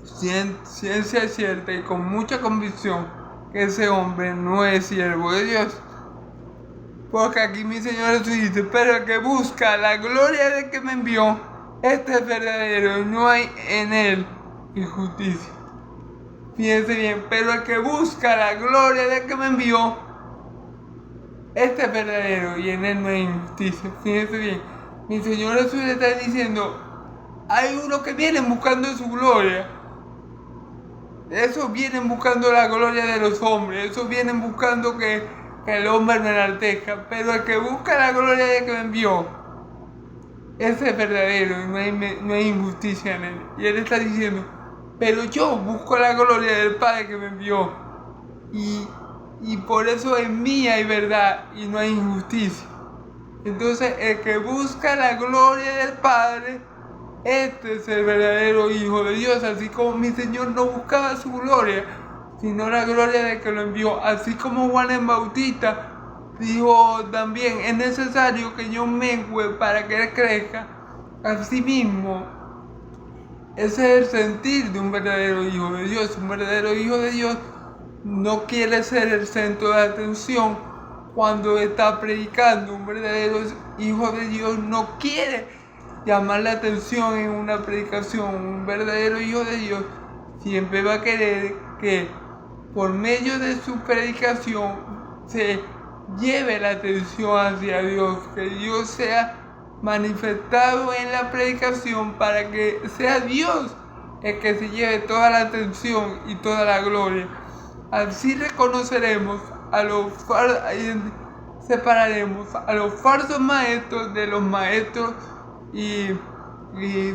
ciencia cierta y con mucha convicción que ese hombre no es siervo de Dios. Porque aquí mi Señor Jesús dice, pero el que busca la gloria del que me envió, este es verdadero y no hay en él injusticia. Fíjense bien, pero el que busca la gloria del que me envió, este es verdadero y en él no hay injusticia. Fíjense bien, mi Señor Jesús le está diciendo, hay unos que vienen buscando su gloria. Esos vienen buscando la gloria de los hombres, esos vienen buscando que el hombre me enaltezca, pero el que busca la gloria del que me envió, ese es verdadero y no hay injusticia en él. Y él está diciendo, pero yo busco la gloria del Padre que me envió. Y por eso en mí hay verdad y no hay injusticia. Entonces, el que busca la gloria del Padre, este es el verdadero Hijo de Dios. Así como mi Señor no buscaba su gloria, sino la gloria de que lo envió. Así como Juan el Bautista dijo también, es necesario que yo mengüe para que él crezca. Así mismo, ese es el sentir de un verdadero Hijo de Dios. Un verdadero Hijo de Dios no quiere ser el centro de atención cuando está predicando. Un verdadero Hijo de Dios no quiere llamar la atención en una predicación. Un verdadero Hijo de Dios siempre va a querer que por medio de su predicación se lleve la atención hacia Dios, que Dios sea manifestado en la predicación para que sea Dios el que se lleve toda la atención y toda la gloria. Así reconoceremos separaremos a los falsos maestros de los maestros y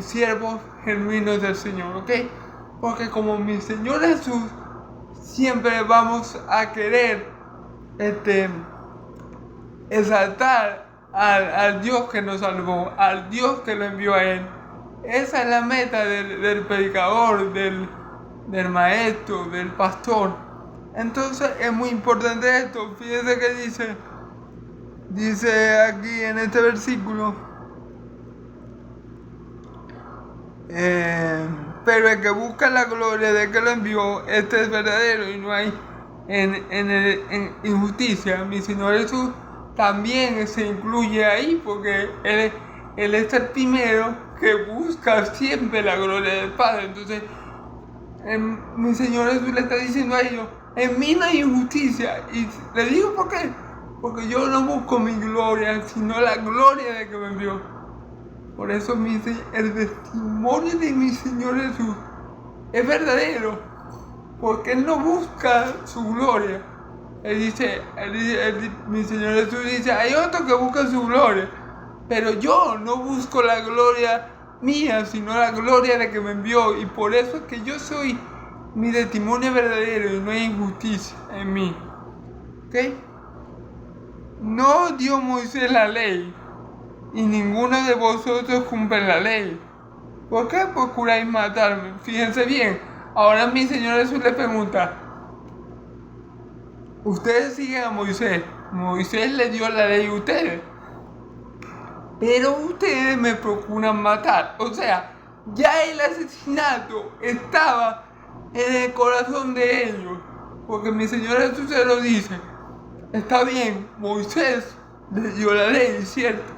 siervos genuinos del Señor, ¿ok? Porque como mi Señor Jesús, siempre vamos a querer exaltar al Dios que nos salvó, al Dios que lo envió a Él. Esa es la meta del predicador, del maestro, del pastor. Entonces es muy importante esto. Fíjense que dice aquí en este versículo, pero el que busca la gloria de que lo envió, este es verdadero y no hay en injusticia. Mi Señor Jesús también se incluye ahí porque Él es el primero que busca siempre la gloria del Padre. Entonces, mi Señor Jesús le está diciendo a ellos, en mí no hay injusticia. Y le digo ¿por qué? Porque yo no busco mi gloria, sino la gloria de que me envió. Por eso el testimonio de mi Señor Jesús es verdadero, porque Él no busca su gloria. Mi Señor Jesús dice, hay otro que busca su gloria, pero yo no busco la gloria mía, sino la gloria de que me envió. Y por eso es que yo soy mi testimonio verdadero y no hay injusticia en mí. ¿Ok? No dio Moisés la ley, y ninguno de vosotros cumple la ley. ¿Por qué procuráis matarme? Fíjense bien, ahora mi Señor Jesús le pregunta, ustedes siguen a Moisés, Moisés le dio la ley a ustedes, pero ustedes me procuran matar. O sea, ya el asesinato estaba en el corazón de ellos, porque mi Señor Jesús se lo dice, está bien, Moisés le dio la ley, ¿cierto?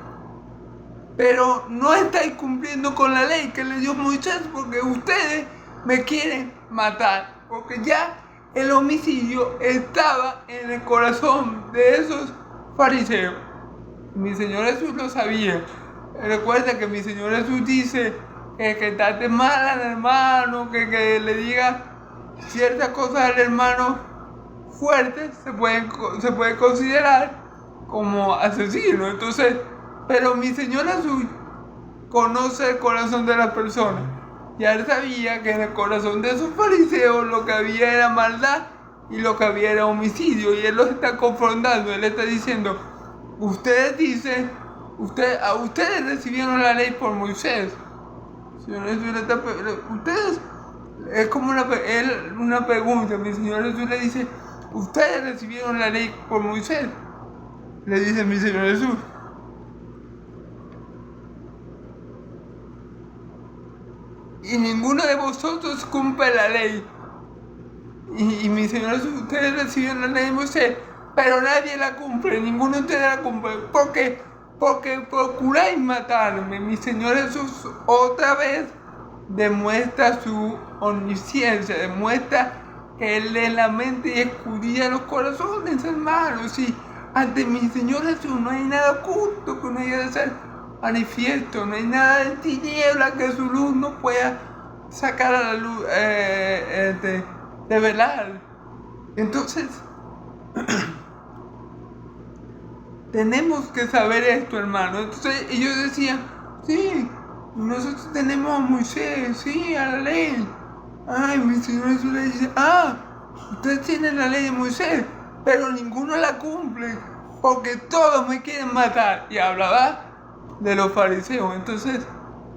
Pero no estáis cumpliendo con la ley que le dio Moisés porque ustedes me quieren matar. Porque ya el homicidio estaba en el corazón de esos fariseos. Mi Señor Jesús lo sabía. Recuerda que mi Señor Jesús dice que trate mal al hermano, que le diga ciertas cosas al hermano fuertes, se puede considerar como asesino. Entonces, pero mi Señor Jesús conoce el corazón de las personas. Ya Él sabía que en el corazón de esos fariseos lo que había era maldad y lo que había era homicidio. Y Él los está confrontando. Él está diciendo, ustedes dicen, ustedes recibieron la ley por Moisés. Señor Jesús le está, ustedes, es como una pregunta. Mi Señor Jesús le dice, ustedes recibieron la ley por Moisés. Le dice mi Señor Jesús. Y ninguno de vosotros cumple la ley. Y mi Señor Jesús, ustedes reciben la ley de Moisés, pero nadie la cumple, ninguno de ustedes la cumple. ¿Por qué? Porque procuráis matarme. Mi Señor Jesús otra vez demuestra su omnisciencia, demuestra que Él lee la mente y escudriña los corazones, hermanos. Y ante mi Señor Jesús no hay nada oculto que no haya de ser manifiesto, no hay nada de tiniebla que su luz no pueda sacar a la luz, revelar. Entonces, tenemos que saber esto, hermano. Entonces ellos decían, sí, nosotros tenemos a Moisés, sí, a la ley. Ay, mi Señor Jesús le dice, ustedes tienen la ley de Moisés, pero ninguno la cumple. porque todos me quieren matar. Y hablaba de los fariseos. Entonces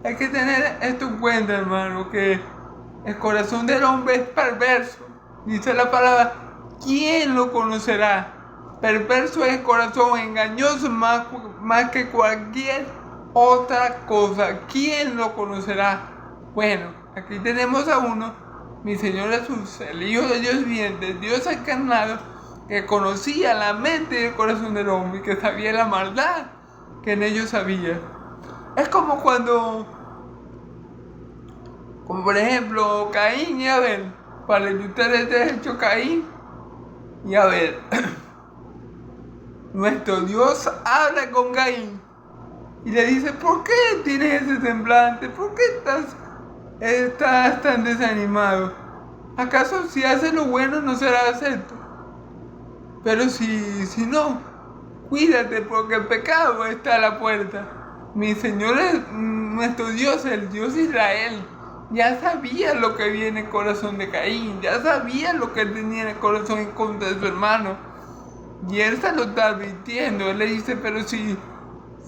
hay que tener esto en cuenta, hermano, que el corazón del hombre es perverso. Dice la palabra, ¿quién lo conocerá? Perverso es el corazón, engañoso más que cualquier otra cosa. ¿Quién lo conocerá? Bueno, aquí tenemos a uno, mi Señor Jesús, el Hijo de Dios viviente, Dios encarnado, que conocía la mente y el corazón del hombre y que sabía la maldad que en ellos había. Es como por ejemplo, Caín y Abel. Para ilustrar este hecho, Caín y Abel. Nuestro Dios habla con Caín y le dice, ¿por qué tienes ese semblante? ¿Por qué estás tan desanimado? ¿Acaso si haces lo bueno no será acepto? Pero si no, cuídate porque el pecado está a la puerta. Mi Señor es nuestro Dios, el Dios de Israel. Ya sabía lo que había en el corazón de Caín, ya sabía lo que él tenía en el corazón en contra de su hermano. Y él se lo está advirtiendo. Él le dice, pero si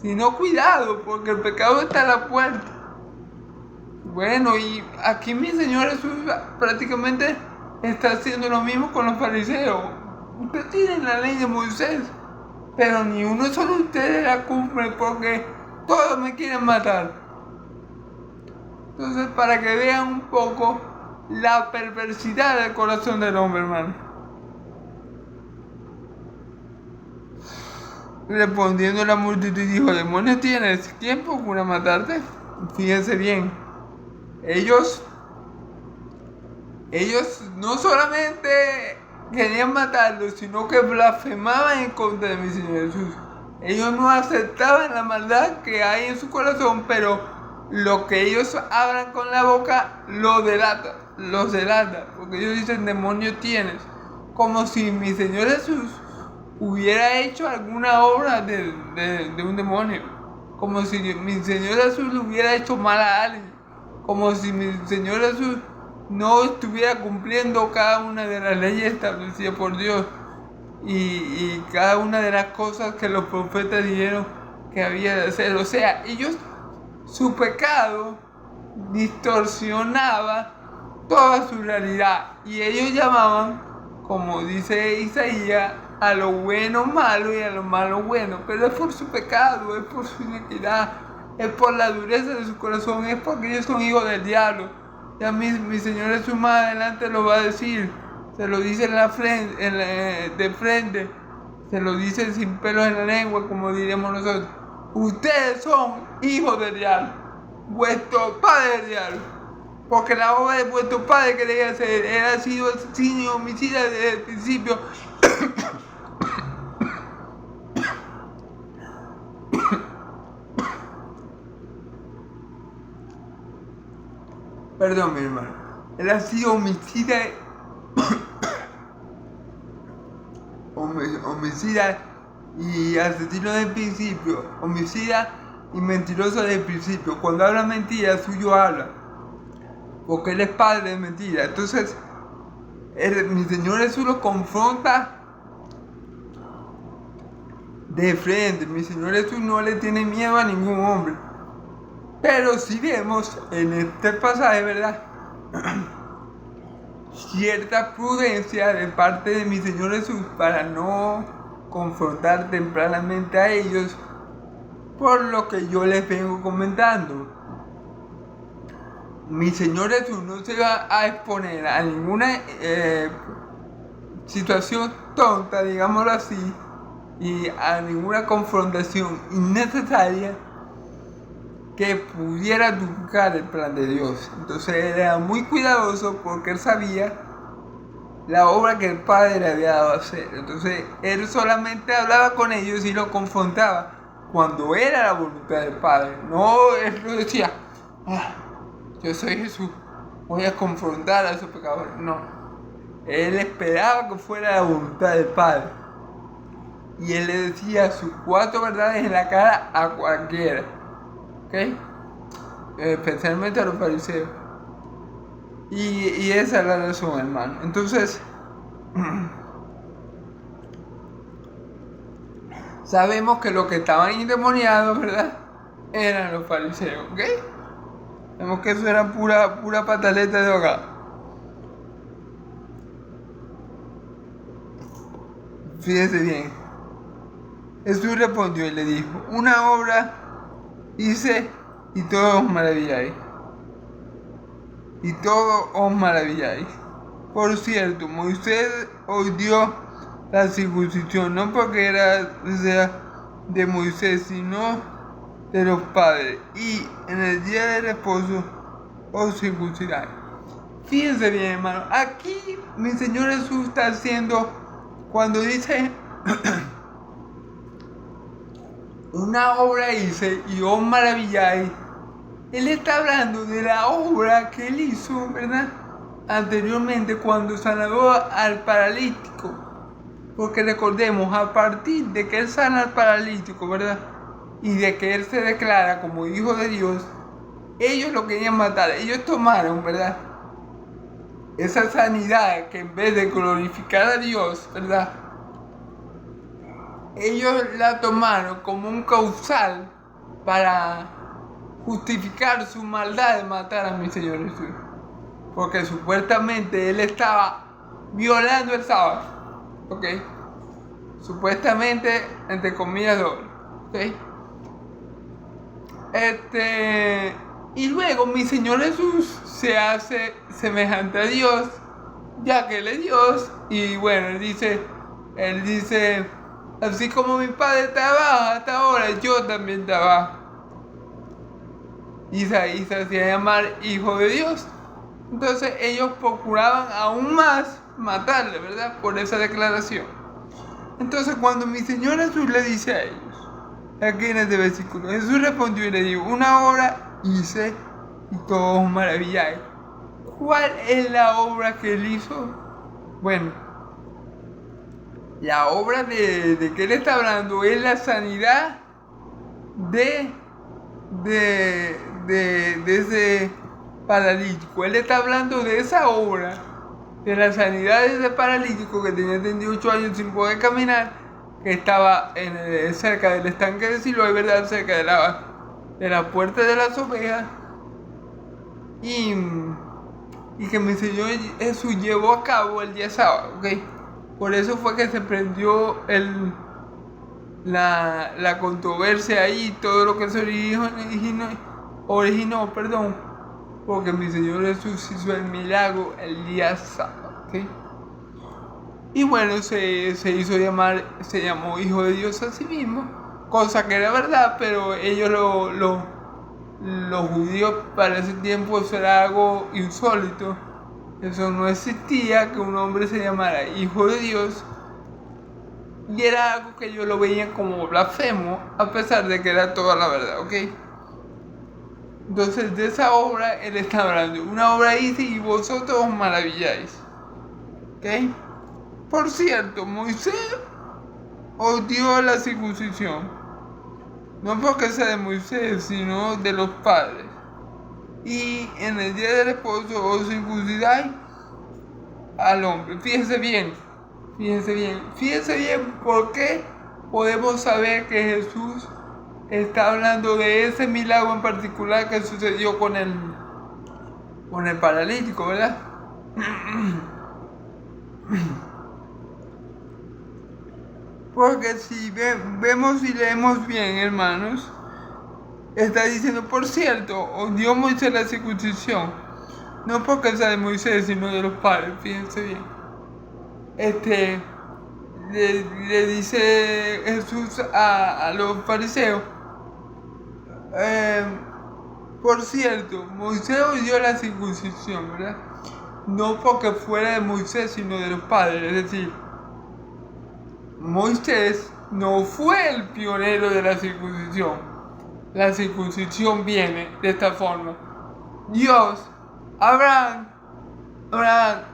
no, cuidado, porque el pecado está a la puerta. Bueno, y aquí mi Señor Jesús prácticamente está haciendo lo mismo con los fariseos. Ustedes tienen la ley de Moisés, pero ni uno solo de ustedes la cumple porque todos me quieren matar. Entonces, para que vean un poco la perversidad del corazón del hombre, hermano. Respondiendo la multitud dijo, ¿demonios tienes? ¿Quién procura matarte? Fíjense bien, ellos no solamente querían matarlo, sino que blasfemaban en contra de mi Señor Jesús. Ellos no aceptaban la maldad que hay en su corazón, pero lo que ellos hablan con la boca los delata, porque ellos dicen, demonio tienes, como si mi Señor Jesús hubiera hecho alguna obra de un demonio, como si mi Señor Jesús le hubiera hecho mal a alguien, como si mi Señor Jesús no estuviera cumpliendo cada una de las leyes establecidas por Dios y cada una de las cosas que los profetas dijeron que había de hacer. O sea, su pecado distorsionaba toda su realidad y ellos llamaban, como dice Isaías, a lo bueno malo y a lo malo bueno, pero es por su pecado, es por su iniquidad, es por la dureza de su corazón, es porque ellos son hijos del diablo. Ya mi Señor Jesús más adelante lo va a decir, se lo dice de frente, se lo dice sin pelos en la lengua, como diríamos nosotros. Ustedes son hijos del diablo, vuestro padre del diablo, porque la obra de vuestro padre que quería hacer era sido asesino y homicida desde el principio. Perdón, mi hermano. Él ha sido homicida y asesino del principio. Homicida y mentiroso del principio. Cuando habla mentira, suyo habla. Porque él es padre de mentira. Entonces, mi Señor Jesús lo confronta de frente. Mi Señor Jesús no le tiene miedo a ningún hombre. Pero si vemos en este pasaje, ¿verdad? Cierta prudencia de parte de mi Señor Jesús para no confrontar tempranamente a ellos, por lo que yo les vengo comentando. Mi Señor Jesús no se va a exponer a ninguna situación tonta, digámoslo así, y a ninguna confrontación innecesaria que pudiera truncar el plan de Dios. Entonces él era muy cuidadoso porque él sabía la obra que el Padre le había dado a hacer. Entonces él solamente hablaba con ellos y los confrontaba cuando era la voluntad del Padre. No, él no decía, yo soy Jesús, voy a confrontar a esos pecadores. No, él esperaba que fuera la voluntad del Padre. Y él le decía sus 4 verdades en la cara a cualquiera. ¿Okay? Especialmente a los fariseos. Y esa es la razón, hermano. Entonces, sabemos que los que estaban endemoniados, ¿verdad?, eran los fariseos, ¿ok? Sabemos que eso era pura pataleta de hogar. Fíjese bien. Jesús respondió y le dijo: una obra hice y todos os maravilláis. Y todos os maravilláis. Por cierto, Moisés os dio la circuncisión, no porque sea de Moisés, sino de los padres. Y en el día de reposo os circuncidáis. Fíjense bien, hermano. Aquí mi Señor Jesús está haciendo, cuando dice una obra hice y os maravilláis, Él está hablando de la obra que Él hizo, ¿verdad?, anteriormente cuando sanó al paralítico. Porque recordemos, a partir de que Él sana al paralítico, ¿verdad?, y de que Él se declara como Hijo de Dios, ellos lo querían matar. Ellos tomaron, ¿verdad?, esa sanidad que en vez de glorificar a Dios, ¿verdad?, ellos la tomaron como un causal para justificar su maldad de matar a mi Señor Jesús. Porque supuestamente Él estaba violando el sábado, ¿ok? Supuestamente, entre comillas, doble, ¿ok? Y luego mi Señor Jesús se hace semejante a Dios, ya que Él es Dios. Y bueno, Él dice, así como mi Padre trabaja hasta ahora, yo también trabajo. Y se hacía llamar Hijo de Dios. Entonces ellos procuraban aún más matarle, ¿verdad?, por esa declaración. Entonces cuando mi Señor Jesús le dice a ellos, aquí en este versículo, Jesús respondió y le dijo: una obra hice y todos os maravilláis. ¿Cuál es la obra que Él hizo? Bueno, la obra de que Él está hablando es la sanidad de ese paralítico. Él está hablando de esa obra, de la sanidad de ese paralítico que tenía 38 años sin poder caminar, que estaba cerca del estanque de Siloé, ¿verdad?, cerca de la puerta de las ovejas, y que mi Señor Jesús llevó a cabo el día sábado, ¿ok? Por eso fue que se prendió la controversia ahí, todo lo que se originó, porque mi Señor Jesús hizo el milagro el día sábado, ¿ok? Y bueno, se llamó Hijo de Dios a sí mismo, cosa que era verdad, pero ellos los judíos para ese tiempo eso era algo insólito. Eso no existía, que un hombre se llamara Hijo de Dios, y era algo que ellos lo veían como blasfemo, a pesar de que era toda la verdad, ¿ok? Entonces de esa obra Él está hablando. Una obra hice y vosotros os maravilláis, ¿ok? Por cierto, Moisés os dio la circuncisión, no porque sea de Moisés, sino de los padres. Y en el día de reposo os circuncidáis al hombre. Fíjense bien por qué podemos saber que Jesús está hablando de ese milagro en particular que sucedió con el paralítico, ¿verdad? Porque si vemos y leemos bien, hermanos, está diciendo, por cierto, os dio Moisés la circuncisión, no porque sea de Moisés, sino de los padres. Fíjense bien. Le dice Jesús a los fariseos, por cierto, Moisés os dio la circuncisión, ¿verdad? No porque fuera de Moisés, sino de los padres. Es decir, Moisés no fue el pionero de la circuncisión. La circuncisión viene de esta forma: Dios, Abraham,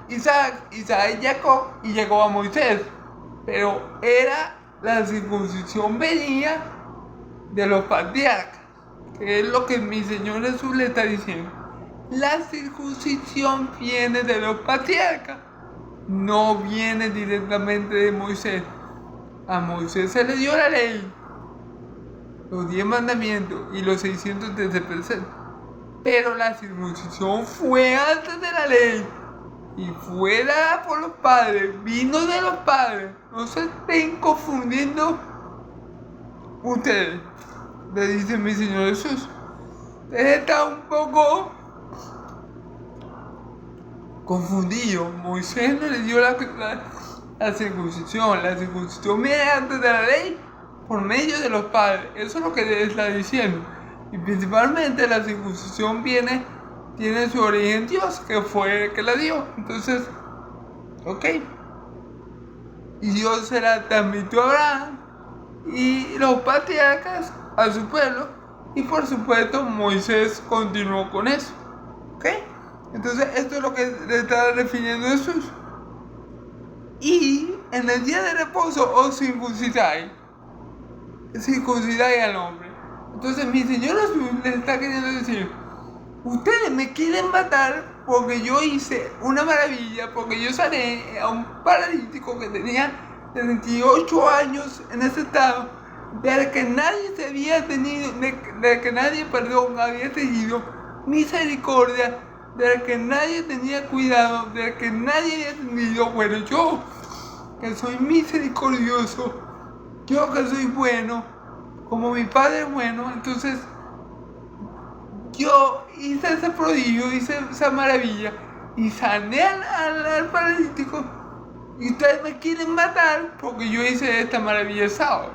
Isaac y Jacob, y llegó a Moisés. Pero la circuncisión venía de los patriarcas, que es lo que mi Señor Jesús le está diciendo. La circuncisión viene de los patriarcas, no viene directamente de Moisés. A Moisés se le dio la ley, los 10 mandamientos y los 613 preceptos. Pero la circuncisión fue antes de la ley y fue dada por los padres, vino de los padres. No se estén confundiendo ustedes, le dice mi Señor Jesús. Ustedes están un poco confundidos. Moisés no le dio la circuncisión. La circuncisión viene antes de la ley por medio de los padres. Eso es lo que le está diciendo. Y principalmente la circuncisión tiene su origen en Dios, que fue el que la dio. Entonces, ok. Y Dios se la transmitió a Abraham y los patriarcas a su pueblo. Y por supuesto Moisés continuó con eso. ¿Ok? Entonces esto es lo que le está refiriendo Jesús. Y en el día de reposo os circuncidáis al hombre. Entonces mi Señor Jesús le está queriendo decir: ustedes me quieren matar porque yo hice una maravilla, porque yo sané a un paralítico que tenía 38 años en ese estado, de que nadie había tenido misericordia, de que nadie tenía cuidado, de que nadie había tenido. Bueno, yo que soy misericordioso, yo que soy bueno, como mi Padre es bueno, entonces yo hice ese prodigio, hice esa maravilla y sané al paralítico, y ustedes me quieren matar porque yo hice esta maravilla el sábado.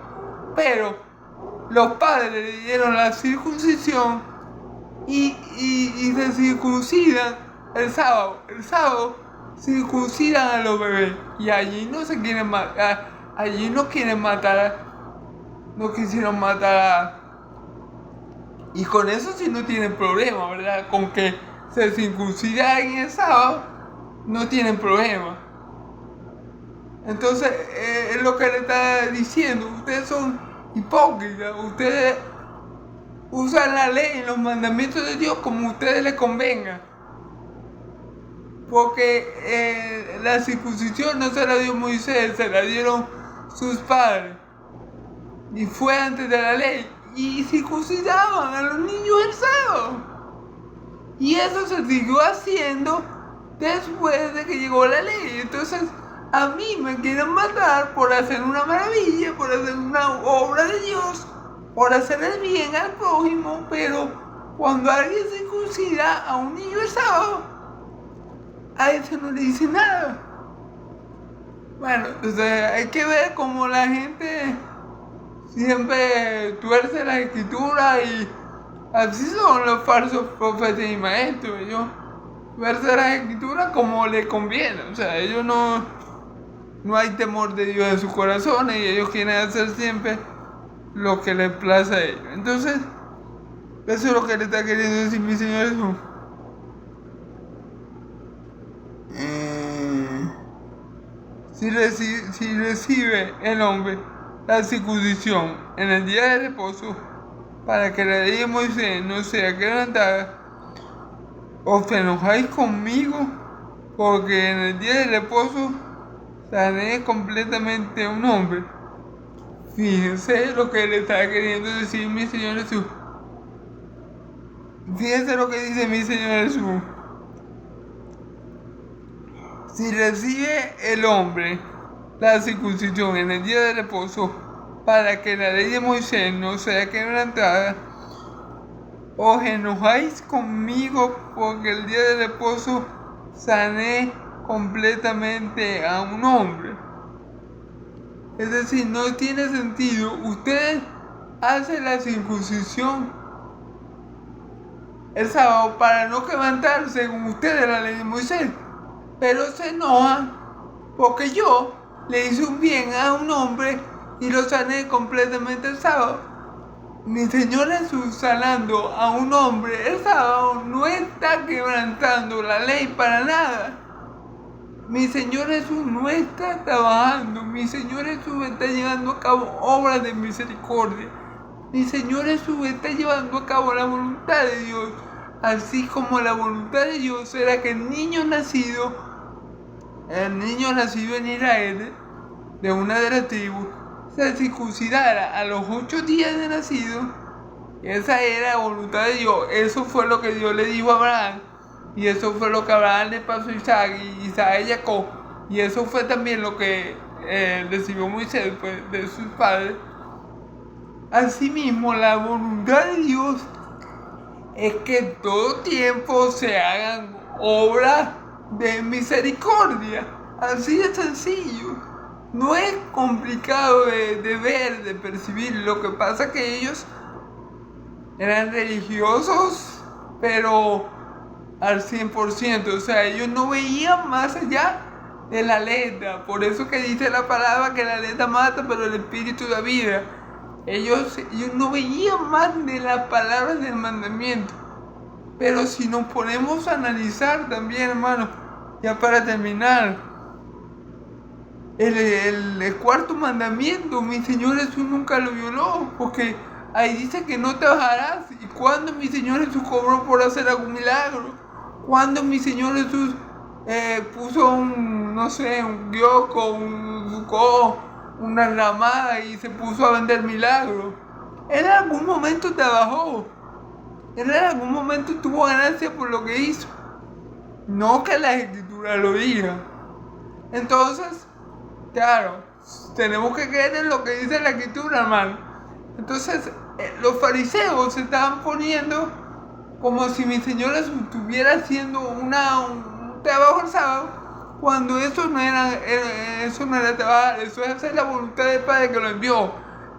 Pero los padres le dieron la circuncisión y se circuncidan el sábado. El sábado circuncidan a los bebés y allí no se quieren matar, allí no quieren matar, no quisieron matar. Y con eso sí no tienen problema, ¿verdad? Con que se circuncidan en el sábado, no tienen problema. Entonces, es lo que le está diciendo: ustedes son hipócritas, ustedes usan la ley y los mandamientos de Dios como a ustedes les convenga. Porque la circuncisión no se la dio Moisés, se la dieron sus padres. Y fue antes de la ley. Y circuncidaban a los niños el sábado. Y eso se siguió haciendo después de que llegó la ley. Entonces, a mí me quieren matar por hacer una maravilla, por hacer una obra de Dios, por hacer el bien al prójimo, pero cuando alguien circuncida a un niño el sábado, a ese no le dice nada. Bueno, entonces hay que ver cómo la gente siempre tuerce la escritura, y así son los falsos profetas y maestros. Ellos tuercen las escrituras como les conviene. O sea, ellos no hay temor de Dios en sus corazones y ellos quieren hacer siempre lo que les place a ellos. Entonces, eso es lo que le está queriendo decir mi Señor Jesús. Si recibe el hombre la circuncisión en el día de reposo, para que la ley de Moisés no sea quebrantada, os enojáis conmigo, porque en el día de reposo sané completamente a un hombre. Fíjense lo que le está queriendo decir mi Señor Jesús. Fíjense lo que dice mi Señor Jesús. Si recibe el hombre la circuncisión en el día de reposo, para que la ley de Moisés no sea quebrantada, os enojáis conmigo porque el día de reposo sané completamente a un hombre. Es decir, no tiene sentido. Ustedes hacen la circuncisión el sábado para no quebrantar, según ustedes, la ley de Moisés, pero se enojan porque yo le hice un bien a un hombre y lo sané completamente el sábado. Mi Señor Jesús sanando a un hombre el sábado no está quebrantando la ley para nada. Mi Señor Jesús no está trabajando. Mi Señor Jesús está llevando a cabo obras de misericordia. Mi Señor Jesús está llevando a cabo la voluntad de Dios, así como la voluntad de Dios era que el niño nacido en Israel, de una de las tribus, se circuncidara a los 8 días de nacido, esa era la voluntad de Dios. Eso fue lo que Dios le dijo a Abraham. Y eso fue lo que Abraham le pasó a Isaac y Isaac a Jacob. Y eso fue también lo que recibió Moisés pues, de sus padres. Asimismo, la voluntad de Dios es que en todo tiempo se hagan obras de misericordia. Así de sencillo. No es complicado de ver, de percibir. Lo que pasa es que ellos eran religiosos, pero al 100%. O sea, ellos no veían más allá de la letra. Por eso que dice la palabra que la letra mata, pero el espíritu da vida. Ellos no veían más de las palabras del mandamiento. Pero si nos ponemos a analizar también, hermano, ya para terminar, el cuarto mandamiento, mi Señor Jesús nunca lo violó, porque ahí dice que no trabajarás. ¿Y cuándo mi Señor Jesús cobró por hacer algún milagro? ¿Cuándo mi Señor Jesús puso un kiosco, un bucó, una ramada y se puso a vender milagros? Él en algún momento trabajó. Él en algún momento tuvo ganancia por lo que hizo. No que la Escritura lo diga. Entonces, claro, tenemos que creer en lo que dice la Escritura, hermano. Entonces, los fariseos se estaban poniendo como si mi Señor estuviera haciendo un trabajo el sábado, cuando eso no era trabajar, eso es hacer la voluntad del Padre que lo envió.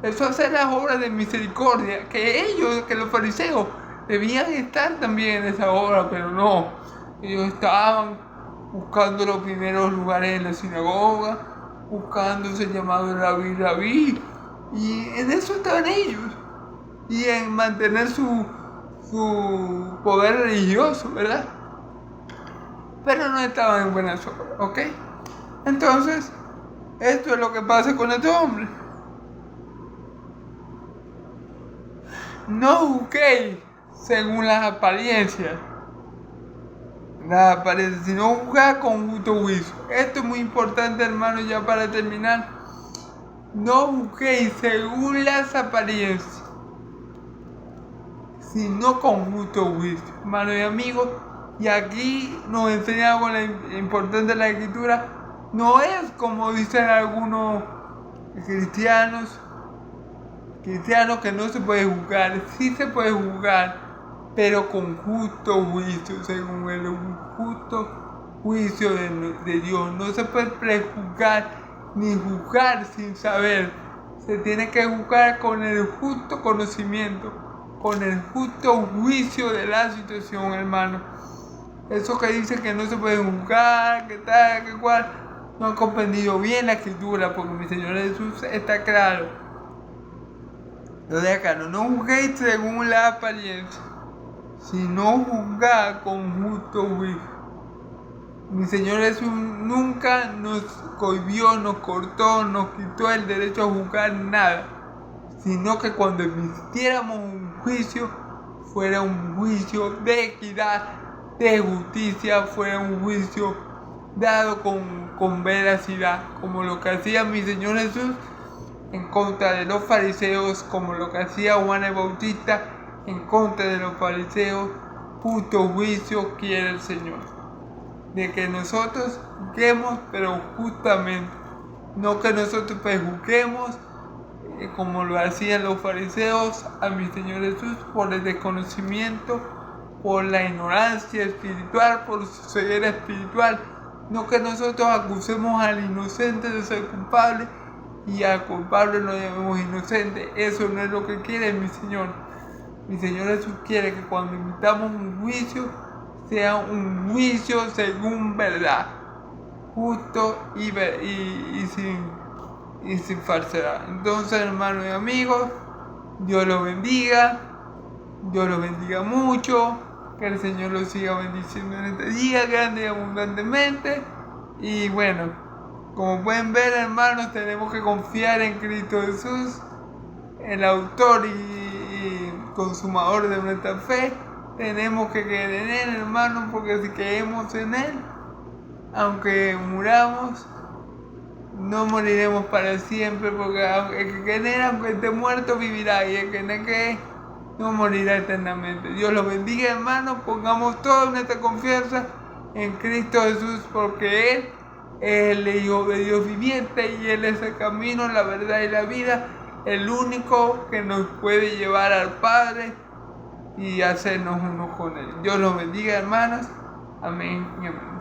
Eso es hacer las obras de misericordia, que los fariseos debían estar también en esa obra, pero no. Ellos estaban buscando los primeros lugares en la sinagoga, buscando ese llamado rabí, y en eso estaban ellos, y en mantener su poder religioso, ¿verdad? Pero no estaban en buenas obras, ¿ok? Entonces, esto es lo que pasa con este hombre. No juzguéis según las apariencias, sino juzgad con justo juicio. Esto es muy importante, hermano, ya para terminar. No juzguéis según las apariencias, sino con justo juicio, hermano y amigos. Y aquí nos enseña algo importante de la Escritura. No es como dicen algunos cristianos que no se puede juzgar. Sí se puede juzgar, pero con justo juicio, según el justo juicio de Dios. No se puede prejuzgar ni juzgar sin saber. Se tiene que juzgar con el justo conocimiento, con el justo juicio de la situación, hermano. Eso que dice que no se puede juzgar, que tal, que cual, no han comprendido bien la Escritura, porque mi Señor Jesús está claro. Lo de acá, no juzguéis según la apariencia, sino juzgad con justo juicio. Mi Señor Jesús nunca nos cohibió, nos cortó, nos quitó el derecho a juzgar nada, sino que cuando emitiéramos un juicio, fuera un juicio de equidad, de justicia, fuera un juicio dado con veracidad, como lo que hacía mi Señor Jesús en contra de los fariseos, como lo que hacía Juan el Bautista en contra de los fariseos. Justo juicio quiere el Señor, de que nosotros juzguemos, pero justamente, no que nosotros prejuzguemos como lo hacían los fariseos a mi Señor Jesús por el desconocimiento, por la ignorancia espiritual, por su ceguera espiritual. No que nosotros acusemos al inocente de ser culpable y al culpable lo llamemos inocente. Eso no es lo que quiere mi Señor. Mi Señor Jesús quiere que cuando emitamos un juicio, sea un juicio según verdad, justo y sin falsedad. Entonces, hermanos y amigos, Dios los bendiga mucho. Que el Señor los siga bendiciendo en este día grande y abundantemente. Y bueno, como pueden ver, hermanos, tenemos que confiar en Cristo Jesús, el autor y consumador de nuestra fe. Tenemos que creer en Él, hermanos, porque si creemos en Él, aunque muramos, no moriremos para siempre, porque el que cree, aunque esté muerto, vivirá, y el que no cree, no morirá eternamente. Dios los bendiga, hermanos. Pongamos toda nuestra confianza en Cristo Jesús, porque Él es el Hijo de Dios viviente y Él es el camino, la verdad y la vida, el único que nos puede llevar al Padre y hacernos uno con Él. Dios los bendiga, hermanos. Amén y amén.